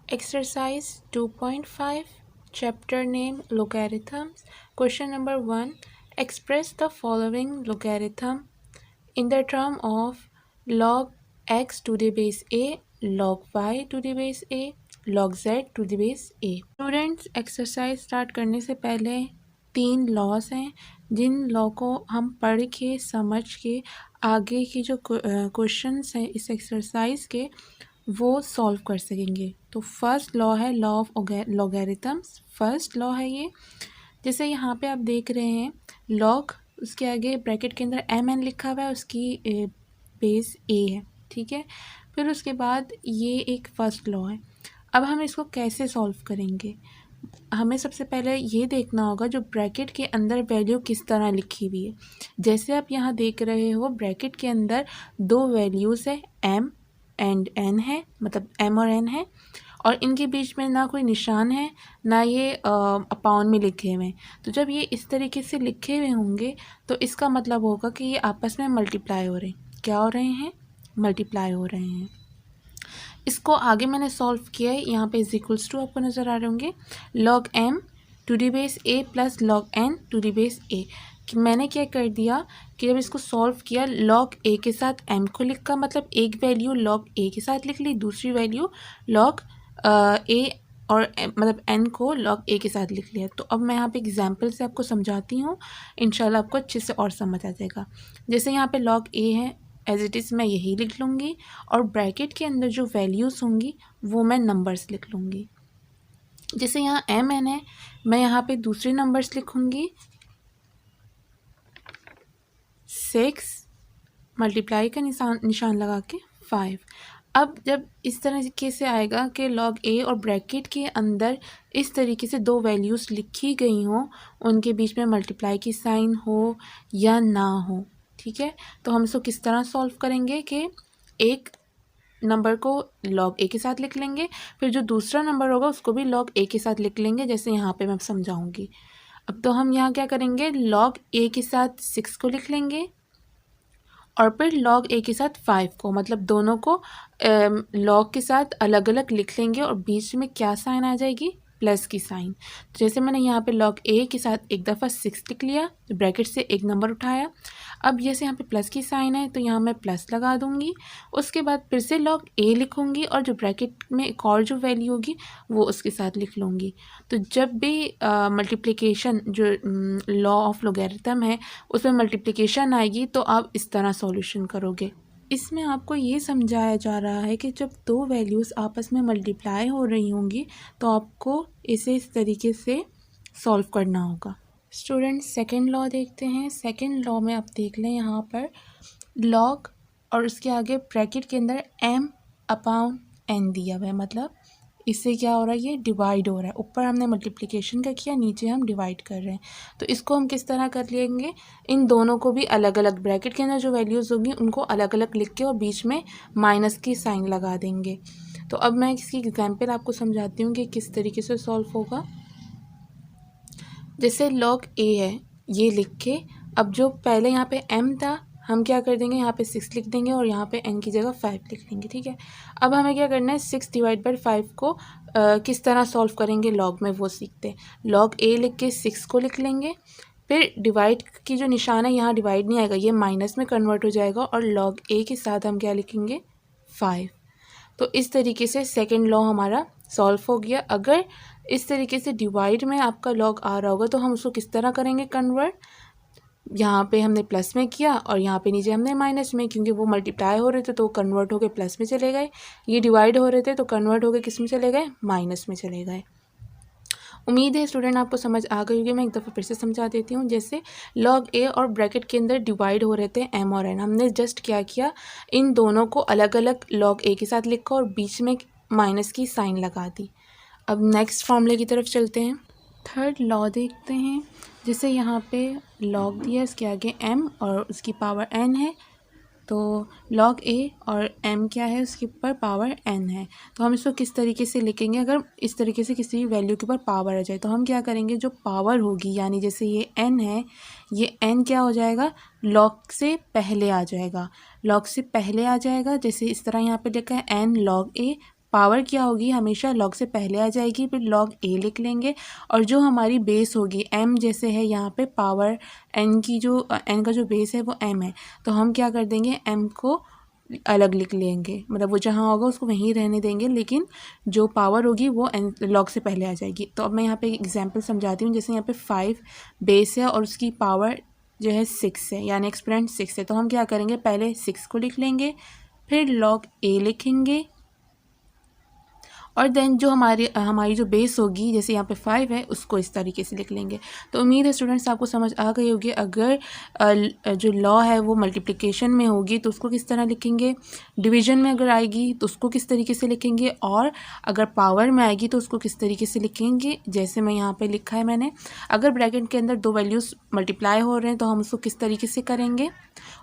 Exercise 2.5, chapter name Logarithms. Question number 1. Express the following logarithm in the term of log x to the base a, log y to the base a, log z to the base a. Students, exercise start करने से पहले 3 loss हैं जिन law को हम पढ़ के समझ के आगे की जो क्वेश्चंस हैं इस एक्सरसाइज के वो सॉल्व कर सकेंगे। तो फर्स्ट लॉ है law of logarithms. First law है ये, जैसे यहाँ पे आप देख रहे हैं लॉग, उसके आगे ब्रैकेट के अंदर एम एन लिखा हुआ है, उसकी बेस ए है, ठीक है। फिर उसके बाद ये एक फर्स्ट लॉ है। अब हम इसको कैसे सॉल्व करेंगे, हमें सबसे पहले ये देखना होगा जो ब्रैकेट के अंदर वैल्यू किस तरह लिखी हुई है। जैसे आप यहाँ देख रहे हो ब्रैकेट के अंदर 2 वैल्यूज़ है, एम एंड एन है, मतलब एम और एन है, और इनके बीच में ना कोई निशान है ना ये अपाउंड में लिखे हुए हैं। तो जब ये इस तरीके से लिखे हुए होंगे तो इसका मतलब होगा कि ये आपस में मल्टीप्लाई हो रहे हैं। क्या हो रहे हैं? मल्टीप्लाई हो रहे हैं। इसको आगे मैंने सॉल्व किया है, यहाँ पे इज इक्वल्स टू आपको नज़र आ रहे होंगे log m to the base a plus log n to the base a. कि मैंने क्या कर दिया कि जब इसको सॉल्व किया लॉग ए के साथ एम को लिखा, मतलब एक वैल्यू लॉग ए के साथ लिख ली, दूसरी वैल्यू लॉग ए और मतलब एन को लॉग ए के साथ लिख लिया। तो अब मैं यहाँ पे एग्जांपल से आपको समझाती हूँ, इंशाल्लाह आपको अच्छे से और समझ आ जाएगा। जैसे यहाँ पे लॉग ए है, एज इट इज़ मैं यही लिख लूँगी, और ब्रैकेट के अंदर जो वैल्यूज़ होंगी वो मैं नंबर्स लिख लूँगी। जैसे यहाँ एम एन है, मैं यहाँ पे दूसरे नंबर्स लिखूँगी 6 मल्टीप्लाई का निशान लगा के 5। अब जब इस तरीके से आएगा कि लॉग ए और ब्रैकेट के अंदर इस तरीके से 2 वैल्यूज़ लिखी गई हों, उनके बीच में मल्टीप्लाई की साइन हो या ना हो, ठीक है। तो हम इसको किस तरह सॉल्व करेंगे कि एक नंबर को लॉग ए के साथ लिख लेंगे, फिर जो दूसरा नंबर होगा उसको भी लॉग ए के साथ लिख लेंगे, जैसे यहाँ पे मैं समझाऊंगी। अब तो हम यहाँ क्या करेंगे, लॉग ए के साथ 6 को लिख लेंगे और फिर लॉग ए के साथ 5 को, मतलब दोनों को लॉग के साथ अलग अलग लिख लेंगे और बीच में क्या साइन आ जाएगी, प्लस की साइन। तो जैसे मैंने यहाँ पे लॉग ए के साथ एक दफ़ा 6 लिख लिया, ब्रैकेट से एक नंबर उठाया। अब जैसे यहाँ पे प्लस की साइन है तो यहाँ मैं प्लस लगा दूँगी। उसके बाद फिर से लॉग ए लिखूँगी और जो ब्रैकेट में एक और जो वैल्यू होगी वो उसके साथ लिख लूँगी। तो जब भी मल्टीप्लिकेशन जो लॉ ऑफ लॉगरिथम है उसमें मल्टीप्लिकेशन आएगी तो आप इस तरह सॉल्यूशन करोगे। इसमें आपको ये समझाया जा रहा है कि जब 2 वैल्यूज़ आपस में मल्टीप्लाई हो रही होंगी तो आपको इसे इस तरीके से सॉल्व करना होगा। स्टूडेंट, सेकंड लॉ देखते हैं। सेकंड लॉ में आप देख लें यहाँ पर लॉग और उसके आगे ब्रैकेट के अंदर m अपॉन n दिया हुआ है, मतलब इससे क्या हो रहा है, ये डिवाइड हो रहा है। ऊपर हमने मल्टीप्लिकेशन का किया, नीचे हम डिवाइड कर रहे हैं। तो इसको हम किस तरह कर लेंगे, इन दोनों को भी अलग अलग ब्रैकेट के अंदर जो वैल्यूज़ होंगी उनको अलग अलग लिख के और बीच में माइनस की साइन लगा देंगे। तो अब मैं इसकी एग्जाम्पल आपको समझाती हूँ कि किस तरीके से सॉल्व होगा। जैसे लॉग ए है ये लिख के, अब जो पहले यहाँ पे m था हम क्या कर देंगे, यहाँ पे 6 लिख देंगे और यहाँ पे n की जगह 5 लिख देंगे, ठीक है। अब हमें क्या करना है, 6 डिवाइड बाई 5 को किस तरह सॉल्व करेंगे लॉग में वो सीखते हैं। लॉग ए लिख के 6 को लिख लेंगे, फिर डिवाइड की जो निशान है यहाँ डिवाइड नहीं आएगा, ये माइनस में कन्वर्ट हो जाएगा और लॉग ए के साथ हम क्या लिखेंगे, 5। तो इस तरीके से सेकंड लॉ हमारा सॉल्व हो गया। अगर इस तरीके से डिवाइड में आपका लॉग आ रहा होगा तो हम उसको किस तरह करेंगे कन्वर्ट, यहाँ पे हमने प्लस में किया और यहाँ पे नीचे हमने माइनस में, क्योंकि वो मल्टीप्लाई हो रहे थे तो कन्वर्ट होकर प्लस में चले गए, ये डिवाइड हो रहे थे तो कन्वर्ट होकर किस में चले गए, माइनस में चले गए। उम्मीद है स्टूडेंट आपको समझ आ गई होगी। मैं एक दफ़ा फिर से समझा देती हूँ। जैसे लॉग ए और ब्रैकेट के अंदर डिवाइड हो रहे थे एम और एन, हमने जस्ट क्या किया, इन दोनों को अलग अलग लॉग ए के साथ लिखा और बीच में माइनस की साइन लगा दी। अब नेक्स्ट फॉर्मूले की तरफ चलते हैं। थर्ड लॉ देखते हैं। जैसे यहाँ पे लॉग दिया, इसके आगे m और उसकी पावर n है, तो log a और m क्या है, उसके ऊपर पावर n है। तो हम इसको किस तरीके से लिखेंगे, अगर इस तरीके से किसी वैल्यू के ऊपर पावर आ जाए तो हम क्या करेंगे, जो पावर होगी यानी जैसे ये n है, ये n क्या हो जाएगा, log से पहले आ जाएगा, log से पहले आ जाएगा। जैसे इस तरह यहाँ पे लिखा है n log a पावर क्या होगी, हमेशा लॉग से पहले आ जाएगी, फिर लॉग ए लिख लेंगे। और जो हमारी बेस होगी m, जैसे है यहाँ पे पावर n की, जो n का जो बेस है वो m है, तो हम क्या कर देंगे, m को अलग लिख लेंगे, मतलब वो जहाँ होगा उसको वहीं रहने देंगे, लेकिन जो पावर होगी वो n लॉग से पहले आ जाएगी। तो अब मैं यहाँ पे एक एग्जांपल समझाती हूँ। जैसे यहाँ पे 5 बेस है और उसकी पावर जो है 6 है, यानी एक्सपोनेंट 6 है, तो हम क्या करेंगे, पहले 6 को लिख लेंगे, फिर लॉग ए लिखेंगे, और देन जो हमारी जो बेस होगी, जैसे यहाँ पे 5 है, उसको इस तरीके से लिख लेंगे। तो उम्मीद है स्टूडेंट्स आपको समझ आ गई होगी। अगर जो लॉ है वो मल्टीप्लिकेशन में होगी तो उसको किस तरह लिखेंगे, डिवीजन में अगर आएगी तो उसको किस तरीके से लिखेंगे, और अगर पावर में आएगी तो उसको किस तरीके से लिखेंगे। जैसे मैं यहाँ पे लिखा है मैंने, अगर ब्रैकेट के अंदर दो वैल्यूज़ मल्टीप्लाई हो रहे हैं तो हम उसको किस तरीके से करेंगे,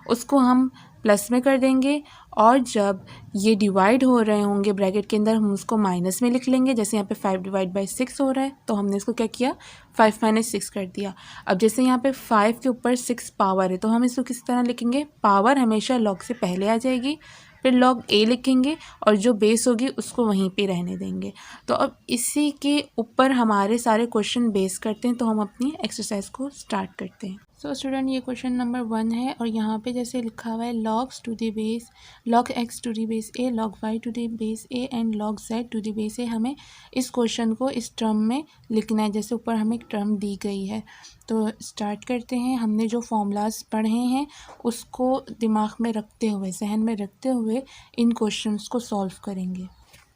उसको हम प्लस में कर देंगे, और जब ये डिवाइड हो रहे होंगे ब्रैकेट के अंदर हम उसको माइनस में लिख लेंगे। जैसे यहाँ पे 5 डिवाइड बाई 6 हो रहा है, तो हमने इसको क्या किया, 5 माइनस 6 कर दिया। अब जैसे यहाँ पे 5 के ऊपर 6 पावर है, तो हम इसको किस तरह लिखेंगे, पावर हमेशा लॉग से पहले आ जाएगी, फिर लॉग ए लिखेंगे, और जो बेस होगी उसको वहीं पे रहने देंगे। तो अब इसी के ऊपर हमारे सारे क्वेश्चन बेस करते हैं, तो हम अपनी एक्सरसाइज को स्टार्ट करते हैं। सो स्टूडेंट, ये क्वेश्चन नंबर 1 है, और यहाँ पे जैसे लिखा हुआ है logs to the base, log x to the base a, log y to the base a and log z to the base a. हमें इस क्वेश्चन को इस टर्म में लिखना है, जैसे ऊपर हमें एक टर्म दी गई है। तो स्टार्ट करते हैं। हमने जो फॉर्मूलाज पढ़े हैं उसको दिमाग में रखते हुए, जहन में रखते हुए इन क्वेश्चंस को सॉल्व करेंगे।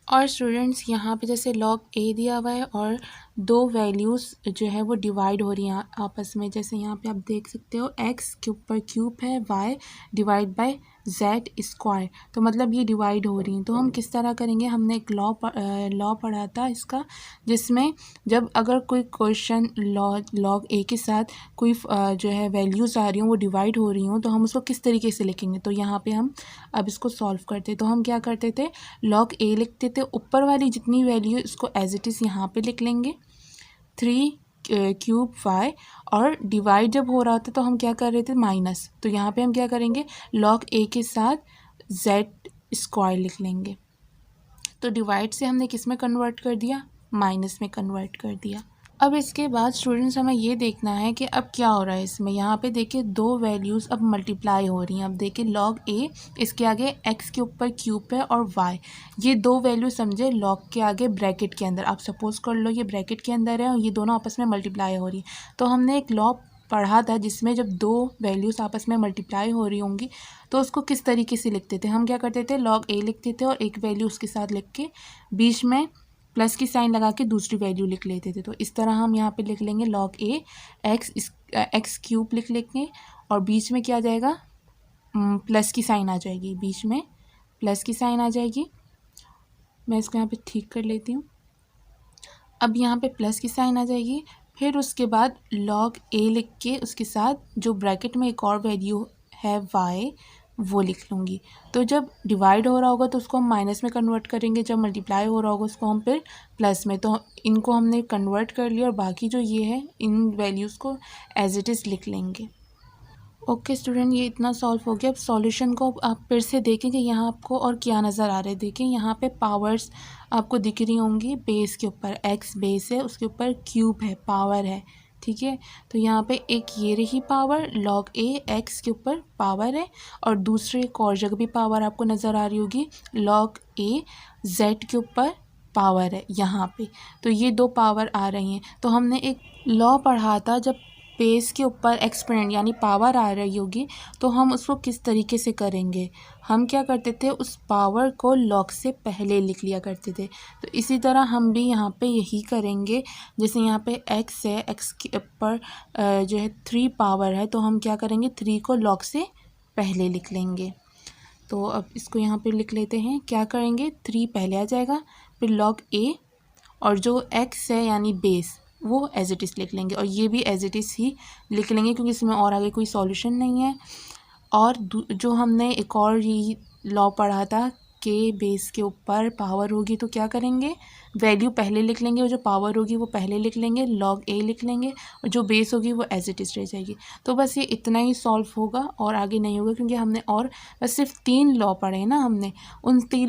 और स्टूडेंट्स, यहाँ पे जैसे लॉग ए दिया हुआ है और दो वैल्यूज़ जो है वो डिवाइड हो रही हैं आपस में। जैसे यहाँ पे आप देख सकते हो x के ऊपर क्यूब है, y divide by z square, तो मतलब ये डिवाइड हो रही हैं। तो हम किस तरह करेंगे, हमने एक लॉ पढ़ा था इसका, जिसमें जब अगर कोई क्वेश्चन लॉग ए के साथ कोई जो है वैल्यूज़ आ रही हों, वो डिवाइड हो रही हों, तो हम उसको किस तरीके से लिखेंगे। तो यहाँ पे हम अब इसको सॉल्व करते, तो हम क्या करते थे, लॉग ए लिखते थे, ऊपर वाली जितनी वैल्यू इसको एज इट इज़ यहाँ पे लिख लेंगे 3 क्यूब y, और डिवाइड जब हो रहा होता तो हम क्या कर रहे थे, माइनस, तो यहाँ पे हम क्या करेंगे, लॉग ए के साथ z स्क्वायर लिख लेंगे। तो डिवाइड से हमने किस में कन्वर्ट कर दिया, माइनस में कन्वर्ट कर दिया। अब इसके बाद स्टूडेंट्स हमें ये देखना है कि अब क्या हो रहा है इसमें। यहाँ पे देखिए दो वैल्यूज़ अब मल्टीप्लाई हो रही हैं। अब देखिए लॉग ए, इसके आगे x के ऊपर क्यूब है, और y, ये दो वैल्यू समझे लॉग के आगे ब्रैकेट के अंदर। आप सपोज कर लो ये ब्रैकेट के अंदर है और ये दोनों आपस में मल्टीप्लाई हो रही है। तो हमने एक लॉ पढ़ा था जिसमें जब दो वैल्यूज़ आपस में मल्टीप्लाई हो रही होंगी तो उसको किस तरीके से लिखते थे, हम क्या करते थे, लॉग ए लिखते थे और एक वैल्यू उसके साथ लिख के बीच में प्लस की साइन लगा के दूसरी वैल्यू लिख लेते थे। तो इस तरह हम यहाँ पे लिख लेंगे लॉग ए एक्स क्यूब लिख लेंगे, और बीच में क्या आ जाएगा, प्लस की साइन आ जाएगी, बीच में प्लस की साइन आ जाएगी। मैं इसको यहाँ पे ठीक कर लेती हूँ। अब यहाँ पे प्लस की साइन आ जाएगी, फिर उसके बाद लॉग ए लिख के उसके साथ जो ब्रैकेट में एक और वैल्यू है y, वो लिख लूँगी। तो जब डिवाइड हो रहा होगा तो उसको हम माइनस में कन्वर्ट करेंगे, जब मल्टीप्लाई हो रहा होगा उसको हम फिर प्लस में। तो इनको हमने कन्वर्ट कर लिया, और बाकी जो ये है इन वैल्यूज़ को एज इट इज़ लिख लेंगे। ओके स्टूडेंट, ये इतना सॉल्व हो गया। अब सॉल्यूशन को आप फिर से देखें कि यहाँ आपको और क्या नज़र आ रहा है। देखें यहाँ पे पावर्स आपको दिख रही होंगी, बेस के ऊपर x बेस है, उसके ऊपर क्यूब है, पावर है, ठीक है। तो यहाँ पे एक ये रही पावर, लॉग ए x के ऊपर पावर है, और दूसरे एक और जगह भी पावर आपको नज़र आ रही होगी, लॉग ए z के ऊपर पावर है यहाँ पे। तो ये दो पावर आ रही हैं। तो हमने एक लॉ पढ़ा था, जब बेस के ऊपर एक्सपोनेंट यानी पावर आ रही होगी तो हम उसको किस तरीके से करेंगे, हम क्या करते थे, उस पावर को लॉग से पहले लिख लिया करते थे। तो इसी तरह हम भी यहाँ पे यही करेंगे। जैसे यहाँ पे x है, x के ऊपर जो है 3 पावर है, तो हम क्या करेंगे, 3 को लॉग से पहले लिख लेंगे। तो अब इसको यहाँ पे लिख लेते हैं, क्या करेंगे, 3 पहले आ जाएगा, फिर लॉग ए, और जो x है यानी बेस वो एज इट इज़ लिख लेंगे, और ये भी एज इट इज़ ही लिख लेंगे क्योंकि इसमें और आगे कोई सॉल्यूशन नहीं है। और जो हमने एक और ये लॉ पढ़ा था के बेस के ऊपर पावर होगी तो क्या करेंगे, वैल्यू पहले लिख लेंगे और जो पावर होगी वो पहले लिख लेंगे, लॉग ए लिख लेंगे और जो बेस होगी वो एज इट इज़ रह जाएगी। तो बस ये इतना ही सॉल्व होगा और आगे नहीं होगा, क्योंकि हमने और बस सिर्फ 3 लॉ पढ़े ना हमने। उन 3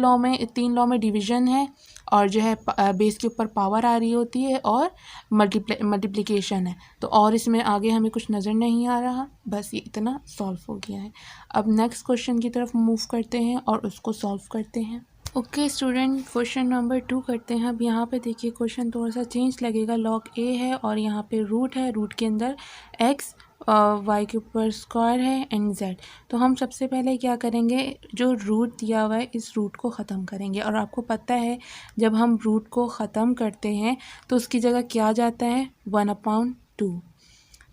लॉ में डिवीज़न है और जो है बेस के ऊपर पावर आ रही होती है और मल्टीप्लिकेशन है। तो और इसमें आगे हमें कुछ नज़र नहीं आ रहा, बस ये इतना सॉल्व हो गया है। अब नेक्स्ट क्वेश्चन की तरफ मूव करते हैं और उसको सॉल्व करते हैं। ओके स्टूडेंट, क्वेश्चन नंबर 2 करते हैं। अब यहाँ पे देखिए क्वेश्चन थोड़ा सा चेंज लगेगा। लॉग ए है और यहाँ पे रूट है, रूट के अंदर एक्स वाई के ऊपर स्क्वायर है एंड जेड। तो हम सबसे पहले क्या करेंगे, जो रूट दिया हुआ है इस रूट को ख़त्म करेंगे। और आपको पता है जब हम रूट को ख़त्म करते हैं तो उसकी जगह क्या जाता है, 1/2।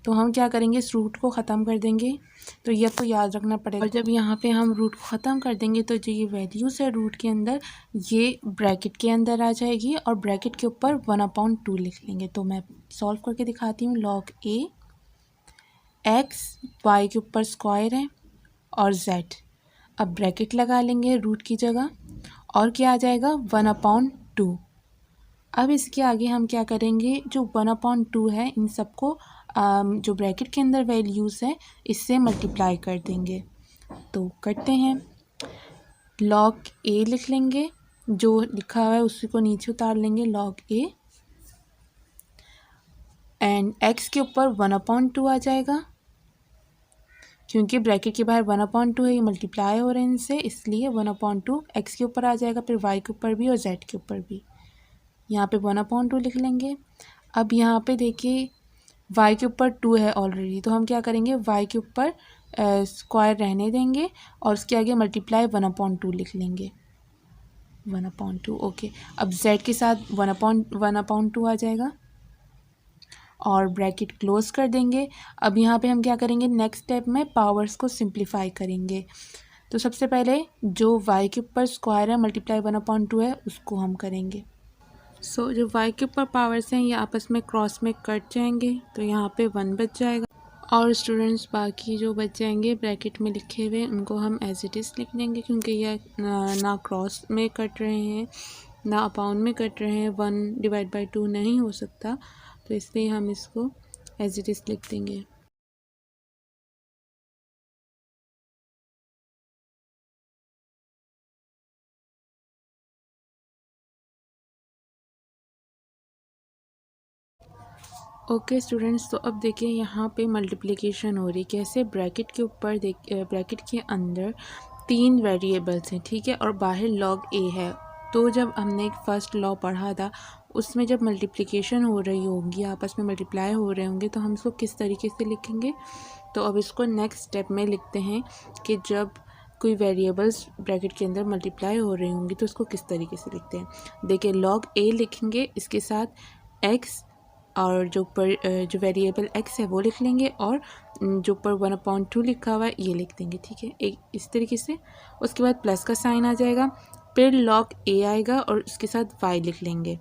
तो हम क्या करेंगे, इस रूट को ख़त्म कर देंगे। तो ये आपको याद रखना पड़ेगा। और जब यहाँ पे हम रूट को ख़त्म कर देंगे तो जो ये वैल्यूज़ है रूट के अंदर, ये ब्रैकेट के अंदर आ जाएगी और ब्रैकेट के ऊपर 1/2 लिख लेंगे। तो मैं सॉल्व करके दिखाती हूँ। लॉग ए एक्स वाई के ऊपर स्क्वायर है और जेड, अब ब्रैकेट लगा लेंगे रूट की जगह और क्या आ जाएगा, 1/2। अब इसके आगे हम क्या करेंगे, जो 1/2 है इन सबको जो ब्रैकेट के अंदर वैल्यूज़ है इससे मल्टीप्लाई कर देंगे। तो करते हैं, लॉग ए लिख लेंगे, जो लिखा हुआ है उसी को नीचे उतार लेंगे, लॉग ए एंड एक्स के ऊपर 1/2 आ जाएगा, क्योंकि ब्रैकेट के बाहर 1/2 है, ये मल्टीप्लाई हो रहे हैं इनसे, इसलिए 1/2 एक्स के ऊपर आ जाएगा, फिर वाई के ऊपर भी और जेड के ऊपर भी। यहाँ पे 1/2 लिख लेंगे। अब यहाँ पे देखिए y के ऊपर 2 है ऑलरेडी, तो हम क्या करेंगे, y के ऊपर स्क्वायर रहने देंगे और उसके आगे मल्टीप्लाई 1/2 लिख लेंगे, 1/2। ओके, अब z के साथ 1/2 आ जाएगा और ब्रैकेट क्लोज कर देंगे। अब यहाँ पे हम क्या करेंगे, नेक्स्ट स्टेप में पावर्स को सिंप्लीफाई करेंगे। तो सबसे पहले जो y के ऊपर स्क्वायर है मल्टीप्लाई 1/2 है उसको हम करेंगे। सो जो y के ऊपर पावर्स हैं ये आपस में क्रॉस में कट जाएंगे, तो यहाँ पे 1 बच जाएगा और स्टूडेंट्स बाकी जो बच जाएंगे ब्रैकेट में लिखे हुए उनको हम एज इट इज़ लिख देंगे, क्योंकि यह ना क्रॉस में कट रहे हैं ना अपाउंड में कट रहे हैं, 1/2 नहीं हो सकता, तो इसलिए हम इसको एज इट इज़ लिख देंगे। ओके स्टूडेंट्स, तो अब देखिए यहाँ पे मल्टीप्लिकेशन हो रही कैसे, ब्रैकेट के ऊपर ब्रैकेट के अंदर 3 वेरिएबल्स हैं, ठीक है, और बाहर लॉग ए है। तो जब हमने एक फर्स्ट लॉ पढ़ा था उसमें जब मल्टीप्लिकेशन हो रही होगी, आपस में मल्टीप्लाई हो रहे होंगे, तो हम इसको किस तरीके से लिखेंगे। तो अब इसको नेक्स्ट स्टेप में लिखते हैं कि जब कोई वेरिएबल्स ब्रैकेट के अंदर मल्टीप्लाई हो रही होंगी तो उसको किस तरीके से लिखते हैं। देखिए लॉग ए लिखेंगे, इसके साथ एक्स और जो वेरिएबल x है वो लिख लेंगे और जो ऊपर 1/2 लिखा हुआ है ये लिख देंगे, ठीक है, एक इस तरीके से। उसके बाद प्लस का साइन आ जाएगा, फिर लॉग a आएगा और उसके साथ y लिख लेंगे,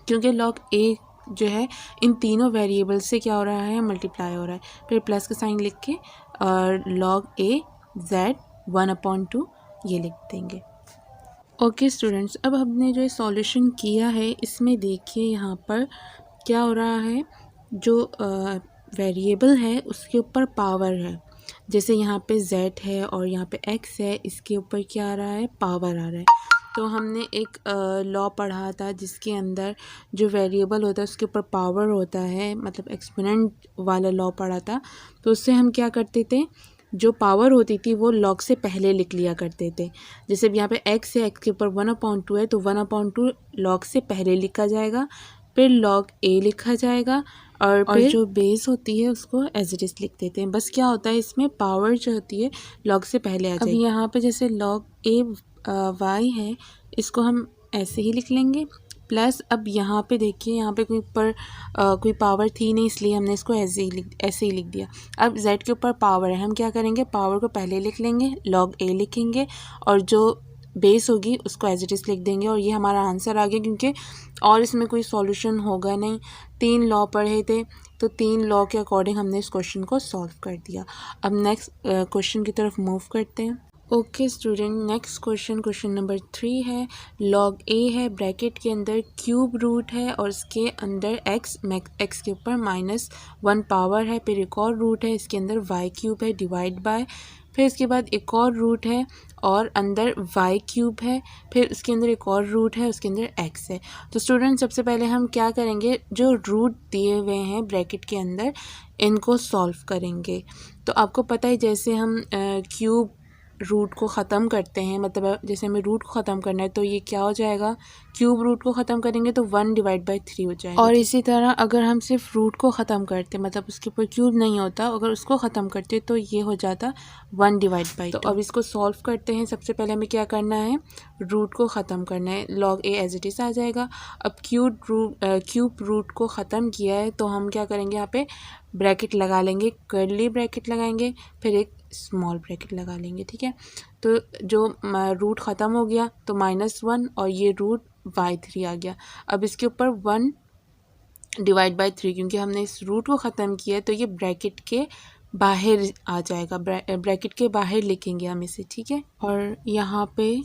क्योंकि लॉग a जो है इन तीनों वेरिएबल से क्या हो रहा है, मल्टीप्लाई हो रहा है। फिर प्लस का साइन लिख के और लॉग a z 1/2 ये लिख देंगे। ओके स्टूडेंट्स, अब हमने जो सॉल्यूशन किया है इसमें देखिए यहाँ पर क्या हो रहा है, जो वेरिएबल है उसके ऊपर पावर है, जैसे यहाँ पे z है और यहाँ पे x है, इसके ऊपर क्या आ रहा है, पावर आ रहा है। तो हमने एक लॉ पढ़ा था जिसके अंदर जो वेरिएबल होता है उसके ऊपर पावर होता है, मतलब एक्सपोनेंट वाला लॉ पढ़ा था। तो उससे हम क्या करते थे, जो पावर होती थी वो लॉग से पहले लिख लिया करते थे। जैसे यहाँ पे x है, x के ऊपर 1/2 है, तो 1/2 लॉग से पहले लिखा जाएगा, फिर लॉग a लिखा जाएगा और फिर जो बेस होती है उसको एज इट इज़ लिख देते हैं। बस क्या होता है इसमें, पावर जो होती है लॉग से पहले आ जाएगी। अब यहाँ पे जैसे लॉग a y है, इसको हम ऐसे ही लिख लेंगे, प्लस अब यहाँ पे देखिए यहाँ पे कोई पावर थी नहीं, इसलिए हमने इसको ऐसे ही लिख दिया। अब z के ऊपर पावर है, हम क्या करेंगे, पावर को पहले लिख लेंगे, लॉग a लिखेंगे और जो बेस होगी उसको एज इट इज़ लिख देंगे और ये हमारा आंसर आ गया, क्योंकि और इसमें कोई सॉल्यूशन होगा नहीं। 3 लॉ पढ़े थे तो 3 लॉ के अकॉर्डिंग हमने इस क्वेश्चन को सॉल्व कर दिया। अब नेक्स्ट क्वेश्चन की तरफ मूव करते हैं। Okay student, next question number 3 है। लॉग ए है, ब्रैकेट के अंदर क्यूब रूट है और इसके अंदर एक्स के ऊपर -1 पावर है। फिर एक और रूट है, इसके अंदर वाई क्यूब है डिवाइड बाय, फिर इसके बाद एक और रूट है और अंदर वाई क्यूब है, फिर उसके अंदर एक और रूट है, उसके अंदर एक्स है। तो स्टूडेंट सबसे पहले हम क्या करेंगे, जो रूट दिए हुए हैं ब्रैकेट के अंदर इनको सॉल्व करेंगे। तो आपको पता है जैसे हम क्यूब रूट को ख़त्म करते हैं, मतलब जैसे हमें रूट को ख़त्म करना है तो ये क्या हो जाएगा, क्यूब रूट को ख़त्म करेंगे तो 1/3 हो जाएगा। और इसी तरह अगर हम सिर्फ रूट को ख़त्म करते, मतलब उसके ऊपर क्यूब नहीं होता, अगर उसको ख़त्म करते तो ये हो जाता 1/2। तो अब इसको सॉल्व करते हैं। सबसे पहले हमें क्या करना है, रूट को ख़त्म करना है। Log a as it is आ जाएगा। अब क्यूब रूट को ख़त्म किया है तो हम क्या करेंगे, यहाँ पे ब्रैकेट लगा लेंगे, कर्ली ब्रैकेट लगाएंगे, फिर एक स्मॉल ब्रैकेट लगा लेंगे। ठीक है, तो जो रूट ख़त्म हो गया तो -1 और ये रूट y3 आ गया। अब इसके ऊपर 1/3 क्योंकि हमने इस रूट को ख़त्म किया है तो ये ब्रैकेट के बाहर आ जाएगा, ब्रैकेट के बाहर लिखेंगे हम इसे। ठीक है, और यहाँ पे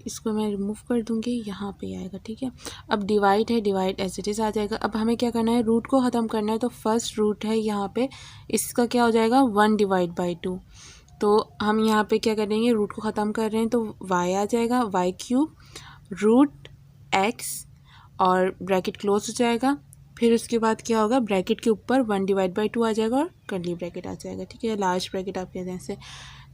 इसको मैं रिमूव कर दूँगी, यहाँ पे आएगा। ठीक है, अब डिवाइड है, डिवाइड एज इट इज़ आ जाएगा। अब हमें क्या करना है, रूट को ख़त्म करना है तो फर्स्ट रूट है यहाँ पे, इसका क्या हो जाएगा 1/2। तो हम यहाँ पे क्या करेंगे, रूट को ख़त्म कर रहे हैं तो y आ जाएगा, y³ रूट x और ब्रैकेट क्लोज हो जाएगा। फिर उसके बाद क्या होगा, ब्रैकेट के ऊपर 1/2 आ जाएगा और कर्ली ब्रैकेट आ जाएगा। ठीक है, लार्ज ब्रैकेट आप कहते हैं इसे।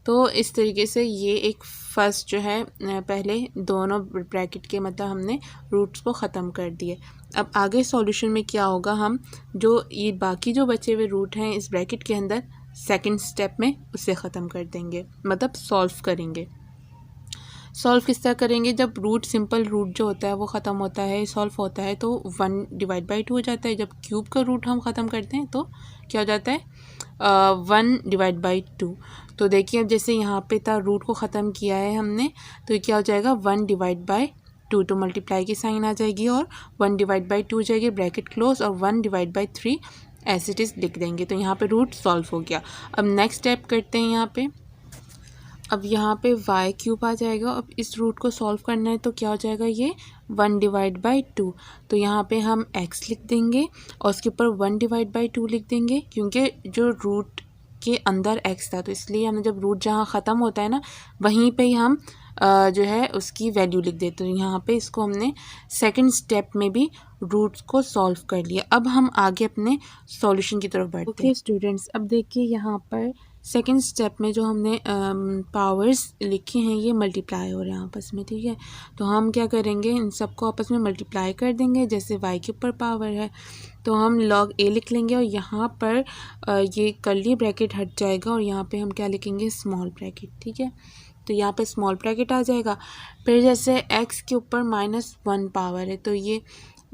तो इस तरीके से ये एक फर्स्ट जो है, पहले दोनों ब्रैकेट के मतलब हमने रूट्स को ख़त्म कर दिए। अब आगे सॉल्यूशन में क्या होगा, हम जो ये बाकी जो बचे हुए रूट हैं इस ब्रैकेट के अंदर सेकंड स्टेप में उसे ख़त्म कर देंगे, मतलब सॉल्व करेंगे। सॉल्व किस तरह करेंगे, जब रूट सिंपल रूट जो होता है वो ख़त्म होता है, सॉल्व होता है तो 1/2 हो जाता है। जब क्यूब का रूट हम ख़त्म करते हैं तो क्या हो जाता है 1/2। तो देखिए अब जैसे यहाँ पे था, रूट को ख़त्म किया है हमने, तो ये क्या हो जाएगा 1/2। तो मल्टीप्लाई की साइन आ जाएगी और 1/2 हो जाएगी, ब्रैकेट क्लोज, और 1/3 एज इट इज़ लिख देंगे। तो यहाँ पे रूट सॉल्व हो गया। अब नेक्स्ट स्टेप करते हैं यहाँ पे। अब यहाँ पे y³ आ जाएगा। अब इस रूट को सॉल्व करना है तो क्या हो जाएगा, ये 1/2। तो यहाँ पे हम x लिख देंगे और उसके ऊपर 1/2 लिख देंगे, क्योंकि जो रूट के अंदर x था तो इसलिए हमने जब रूट जहाँ ख़त्म होता है ना वहीं पे ही हम जो है उसकी वैल्यू लिख देते हैं। यहाँ पे इसको हमने सेकंड स्टेप में भी रूट्स को सॉल्व कर लिया। अब हम आगे अपने सॉल्यूशन की तरफ बढ़ते हैं। ओके स्टूडेंट्स, अब देखिए यहाँ पर सेकंड स्टेप में जो हमने पावर्स लिखे हैं ये मल्टीप्लाई हो रहे हैं आपस में। ठीक है, तो हम क्या करेंगे, इन सबको आपस में मल्टीप्लाई कर देंगे। जैसे y के ऊपर पावर है तो हम log a लिख लेंगे और यहाँ पर ये कर्ली ब्रैकेट हट जाएगा और यहाँ पे हम क्या लिखेंगे, स्मॉल ब्रैकेट। ठीक है, तो यहाँ पे स्मॉल ब्रैकेट आ जाएगा। फिर जैसे x के ऊपर -1 पावर है तो ये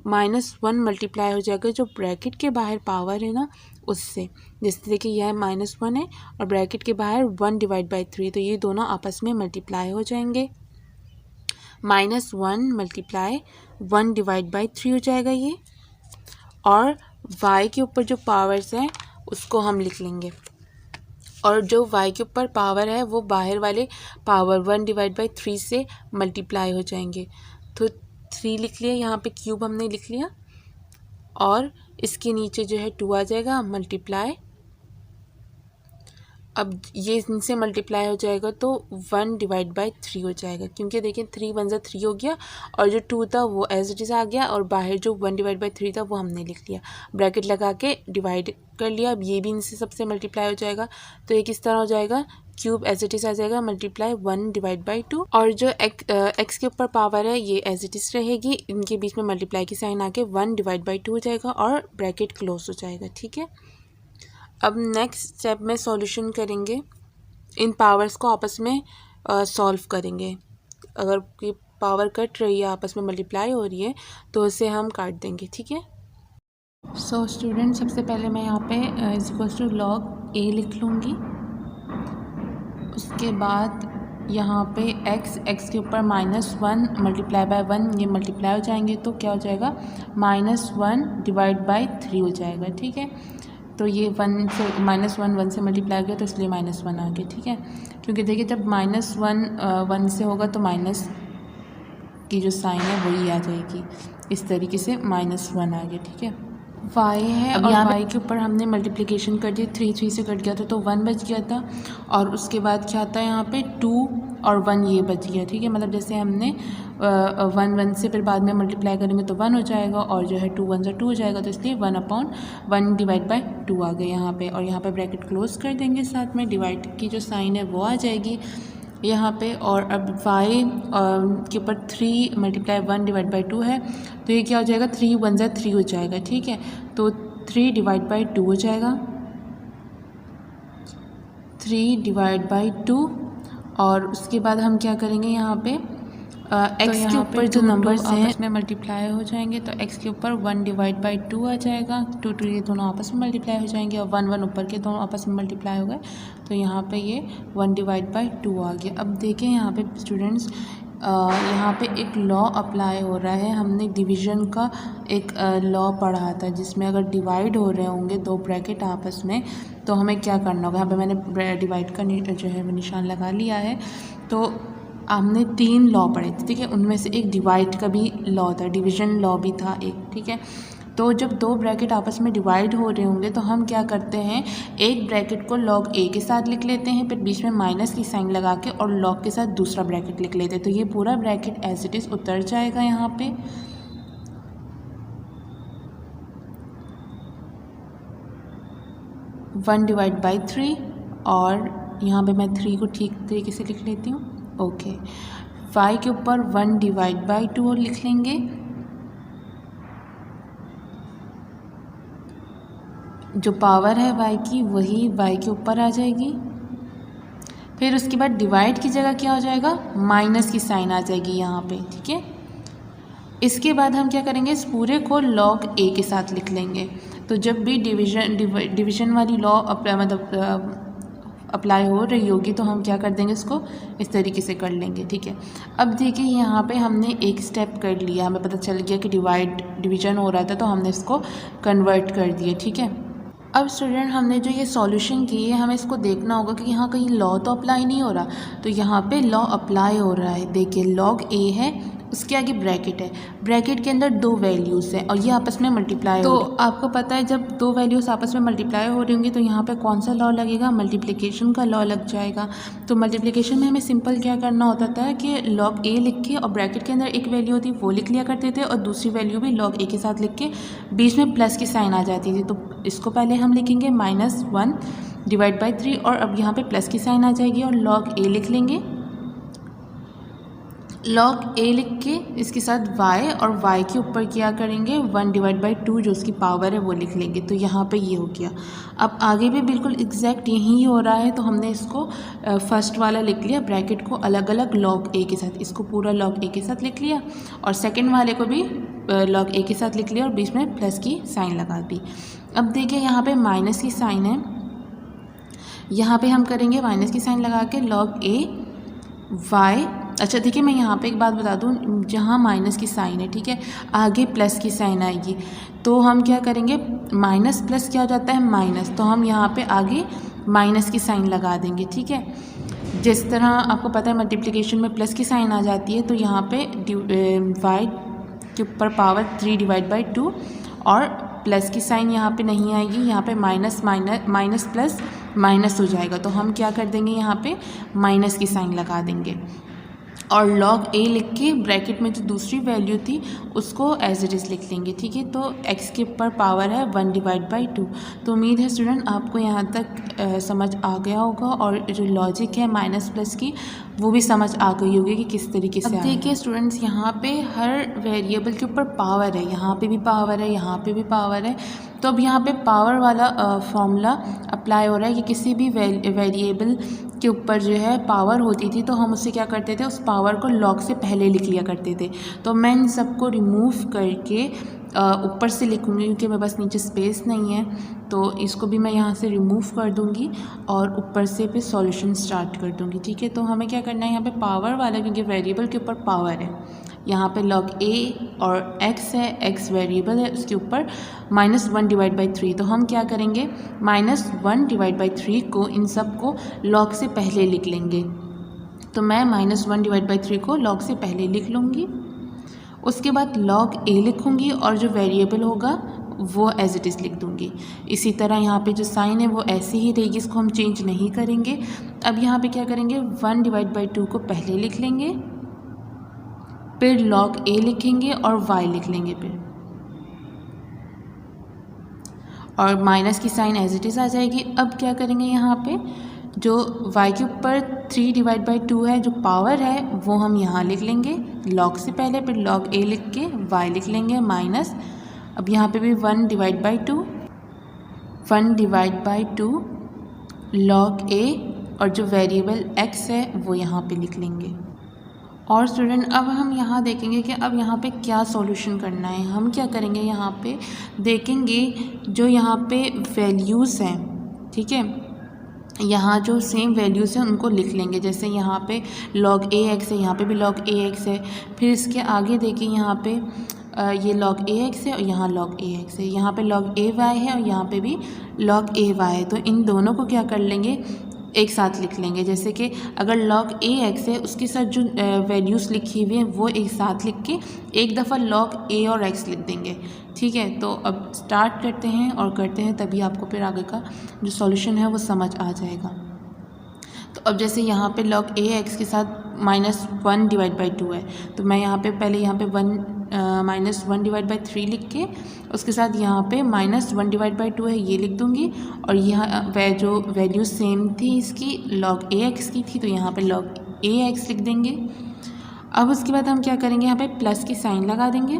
-1 मल्टीप्लाई हो जाएगा जो ब्रैकेट के बाहर पावर है ना उससे। जैसे देखिए यह -1 है और ब्रैकेट के बाहर 1/3, तो ये दोनों आपस में मल्टीप्लाई हो जाएंगे। -1 मल्टीप्लाई 1/3 हो जाएगा ये, और y के ऊपर जो पावर्स हैं उसको हम लिख लेंगे, और जो y के ऊपर पावर है वो बाहर वाले पावर 1/3 से मल्टीप्लाई हो जाएंगे। तो 3 लिख लिया, यहाँ पे क्यूब हमने लिख लिया, और इसके नीचे जो है 2 आ जाएगा मल्टीप्लाई। अब ये इनसे मल्टीप्लाई हो जाएगा तो 1/3 हो जाएगा, क्योंकि देखिए 3 1 जा 3 हो गया और जो 2 था वो एज इट इज़ आ गया, और बाहर जो 1/3 था वो हमने लिख लिया, ब्रैकेट लगा के डिवाइड कर लिया। अब ये भी इनसे सबसे मल्टीप्लाई हो जाएगा, तो ये किस तरह हो जाएगा, क्यूब एज इट इज़ आ जाएगा मल्टीप्लाई 1/2, और जो एक्स के ऊपर पावर है ये एज इट इज़ रहेगी, इनके बीच में मल्टीप्लाई की साइन आके 1/2 हो जाएगा और ब्रैकेट क्लोज हो जाएगा। ठीक है, अब नेक्स्ट स्टेप में सॉल्यूशन करेंगे, इन पावर्स को आपस में सॉल्व करेंगे। अगर ये पावर कट रही है, आपस में मल्टीप्लाई हो रही है, तो उसे हम काट देंगे। ठीक है, सो स्टूडेंट सबसे पहले मैं यहाँ पे log a लिख लूँगी। उसके बाद यहाँ पे x के ऊपर -1 मल्टीप्लाई बाय 1, ये मल्टीप्लाई हो जाएंगे तो क्या हो जाएगा, -1/3 हो जाएगा। ठीक है, तो ये 1 से -1 से मल्टीप्लाई किया तो इसलिए -1 आ गया, ठीक है। क्योंकि देखिए जब -1 1 से होगा तो माइनस की जो साइन है वही आ जाएगी, इस तरीके से -1 आ गया, ठीक है। y है और y के ऊपर हमने मल्टीप्लिकेशन कर दी, 3 से कट गया था तो 1 बच गया था, और उसके बाद क्या आता है यहाँ पे 2 और 1 ये बच गया, ठीक है। मतलब जैसे हमने 1 से फिर बाद में मल्टीप्लाई करेंगे तो 1 हो जाएगा, और जो है 2 1 से 2 हो जाएगा, तो इसलिए 1/1 डिवाइड बाई 2 आ गया यहाँ पे। और यहाँ पे ब्रैकेट क्लोज कर देंगे, साथ में डिवाइड की जो साइन है वो आ जाएगी यहाँ पे। और अब y के ऊपर 3 × 1 डिवाइड बाई 2 है, तो ये क्या हो जाएगा, 3 1 जा 3 हो जाएगा, ठीक है। तो 3 डिवाइड बाई 2 हो जाएगा, 3 डिवाइड बाई 2। और उसके बाद हम क्या करेंगे यहाँ पे x के ऊपर जो नंबर्स हैं इसमें मल्टीप्लाई हो जाएंगे, तो x के ऊपर 1 डिवाइड बाई 2 आ जाएगा, 2 2 ये दोनों आपस में मल्टीप्लाई हो जाएंगे, और 1 1 ऊपर के दोनों आपस में मल्टीप्लाई हो गए, तो यहाँ पे ये 1 डिवाइड बाई 2 आ गया। अब देखें यहाँ पे स्टूडेंट्स, यहाँ पे एक लॉ अप्लाई हो रहा है। हमने डिवीज़न का एक लॉ पढ़ा था, जिसमें अगर डिवाइड हो रहे होंगे दो ब्रैकेट आपस में तो हमें क्या करना होगा। यहाँ पे मैंने डिवाइड का जो है वो निशान लगा लिया है। तो हमने 3 लॉ पढ़े थे, ठीक है। उनमें से एक डिवाइड का भी लॉ था, डिवीज़न लॉ भी था एक, ठीक है। तो जब दो ब्रैकेट आपस में डिवाइड हो रहे होंगे तो हम क्या करते हैं, एक ब्रैकेट को log a के साथ लिख लेते हैं, फिर बीच में माइनस की साइन लगा के और log के साथ दूसरा ब्रैकेट लिख लेते हैं, तो ये पूरा ब्रैकेट एज इट इज़ उतर जाएगा यहाँ पे। वन डिवाइड बाई 3, और यहाँ पे मैं 3 को ठीक तरीके से लिख लेती हूँ, ओके। y के ऊपर 1 डिवाइड बाई 2 और लिख लेंगे, जो पावर है y की वही y के ऊपर आ जाएगी। फिर उसके बाद डिवाइड की जगह क्या हो जाएगा, माइनस की साइन आ जाएगी यहाँ पे, ठीक है। इसके बाद हम क्या करेंगे, इस पूरे को log a के साथ लिख लेंगे। तो जब भी डिवीज़न वाली लॉ अप्लाई हो रही होगी तो हम क्या कर देंगे, इसको इस तरीके से कर लेंगे, ठीक है। अब देखिए यहाँ पे हमने एक स्टेप कर लिया, हमें पता चल गया कि डिवीज़न हो रहा था तो हमने इसको कन्वर्ट कर दिया, ठीक है। अब स्टूडेंट हमने जो ये सॉल्यूशन की है, हमें इसको देखना होगा कि यहाँ कहीं लॉ तो अप्लाई नहीं हो रहा, तो यहाँ पे लॉ अप्लाई हो रहा है। देखिए log a है, उसके आगे ब्रैकेट है, ब्रैकेट के अंदर 2 वैल्यूज़ हैं और ये आपस में मल्टीप्लाई हो रही है। तो आपको पता है जब 2 वैल्यूज़ आपस में मल्टीप्लाई हो रही होंगी तो यहाँ पे कौन सा लॉ लगेगा, मल्टीप्लिकेशन का लॉ लग जाएगा। तो मल्टीप्लिकेशन में हमें सिंपल क्या करना होता था कि log a लिख के और ब्रैकेट के अंदर एक वैल्यू होती वो लिख लिया करते थे, और दूसरी वैल्यू भी log a के साथ लिख के बीच में प्लस की साइन आ जाती थी। तो इसको पहले हम लिखेंगे -1 डिवाइड बाई 3, और अब यहाँ पे प्लस की साइन आ जाएगी और log a लिख लेंगे। log a लिख के इसके साथ y, और y के ऊपर क्या करेंगे, 1 डिवाइड बाई 2 जो उसकी पावर है वो लिख लेंगे। तो यहाँ पे ये हो गया। अब आगे भी बिल्कुल एग्जैक्ट यही हो रहा है, तो हमने इसको फर्स्ट वाला लिख लिया, ब्रैकेट को अलग अलग log a के साथ, इसको पूरा log a के साथ लिख लिया, और सेकेंड वाले को भी log a के साथ लिख लिया और बीच में प्लस की साइन लगा दी। अब देखिए यहाँ पे माइनस की साइन है, यहाँ पे हम करेंगे माइनस की साइन लगा के log a y। अच्छा देखिए मैं यहाँ पे एक बात बता दूँ, जहाँ माइनस की साइन है, ठीक है, आगे प्लस की साइन आएगी, तो हम क्या करेंगे, माइनस प्लस क्या हो जाता है, माइनस, तो हम यहाँ पे आगे माइनस की साइन लगा देंगे, ठीक है। जिस तरह आपको पता है मल्टीप्लिकेशन में प्लस की साइन आ जाती है, तो यहाँ पे y के ऊपर पावर 3 डिवाइड बाई 2, और प्लस की साइन यहाँ पे नहीं आएगी, यहाँ पे माइनस प्लस माइनस हो जाएगा, तो हम क्या कर देंगे, यहाँ पे माइनस की साइन लगा देंगे, और log a लिख के ब्रैकेट में जो दूसरी वैल्यू थी उसको एज इट इज़ लिख लेंगे, ठीक है। तो x के ऊपर पावर है 1 डिवाइड बाई 2। तो उम्मीद है स्टूडेंट आपको यहाँ तक समझ आ गया होगा, और जो लॉजिक है माइनस प्लस की वो भी समझ आ गई होगी कि किस तरीके से। अब देखिए स्टूडेंट्स, यहाँ पे हर वेरिएबल के ऊपर पावर है, यहाँ पे भी पावर है, यहाँ पे भी पावर है। तो अब यहाँ पे पावर वाला फॉर्मूला अप्लाई हो रहा है कि किसी भी वेरिएबल के ऊपर जो है पावर होती थी तो हम उससे क्या करते थे, उस पावर को log से पहले लिख लिया करते थे। तो मैं इन सबको रिमूव करके ऊपर से लिखूँगी, क्योंकि मेरे पास नीचे स्पेस नहीं है, तो इसको भी मैं यहाँ से रिमूव कर दूँगी और ऊपर से फिर सॉल्यूशन स्टार्ट कर दूँगी, ठीक है। तो हमें क्या करना है, यहाँ पे पावर वाला, क्योंकि वेरिएबल के ऊपर पावर है, यहाँ पे log a और x है, x वेरिएबल है, उसके ऊपर -1 डिवाइड बाई 3। तो हम क्या करेंगे, -1 डिवाइड बाई 3 को इन सब को log से पहले लिख लेंगे। तो मैं -1 डिवाइड बाई 3 को log से पहले लिख लूँगी। उसके बाद log a लिखूँगी और जो वेरिएबल होगा वो एज इट इज़ लिख दूँगी। इसी तरह यहाँ पे जो साइन है वो ऐसे ही रहेगी, इसको हम चेंज नहीं करेंगे। अब यहाँ पे क्या करेंगे, 1 डिवाइड बाई 2 को पहले लिख लेंगे, फिर log a लिखेंगे और y लिख लेंगे फिर, और माइनस की साइन एज इट इज़ आ जाएगी। अब क्या करेंगे, यहाँ पे जो y के ऊपर 3 डिवाइड बाई 2 है, जो पावर है वो हम यहाँ लिख लेंगे log से पहले, फिर log a लिख के y लिख लेंगे माइनस। अब यहाँ पे भी 1 डिवाइड बाई 2 log a और जो वेरिएबल x है वो यहाँ पे लिख लेंगे। और स्टूडेंट अब हम यहाँ देखेंगे कि अब यहाँ पे क्या सॉल्यूशन करना है। हम क्या करेंगे, यहाँ पे देखेंगे जो यहाँ पे वैल्यूज़ हैं, ठीक है, यहाँ जो सेम वैल्यूज़ हैं उनको लिख लेंगे। जैसे यहाँ पे log ax है, यहाँ पे भी log ax है, फिर इसके आगे देखिए यहाँ पे ये log ax है और यहाँ log ax है, यहाँ पे log ay है और यहाँ पे भी log ay है। तो इन दोनों को क्या कर लेंगे, एक साथ लिख लेंगे। जैसे कि अगर log ax है उसके साथ जो वैल्यूज़ लिखी हुई हैं वो एक साथ लिख के एक दफ़ा log a और x लिख देंगे, ठीक है। तो अब स्टार्ट करते हैं और करते हैं, तभी आपको फिर आगे का जो सॉल्यूशन है वो समझ आ जाएगा। तो अब जैसे यहाँ पे log ax के साथ -1 डिवाइड बाई 2 है, तो मैं यहाँ पे पहले यहाँ पे -1 डिवाइड बाई 3 लिख के उसके साथ यहाँ पे -1 डिवाइड बाई 2 है ये लिख दूँगी, और यहाँ जो वैल्यू सेम थी इसकी log ax की थी तो यहाँ पे log ax लिख देंगे। अब उसके बाद हम क्या करेंगे, यहाँ पे प्लस की साइन लगा देंगे,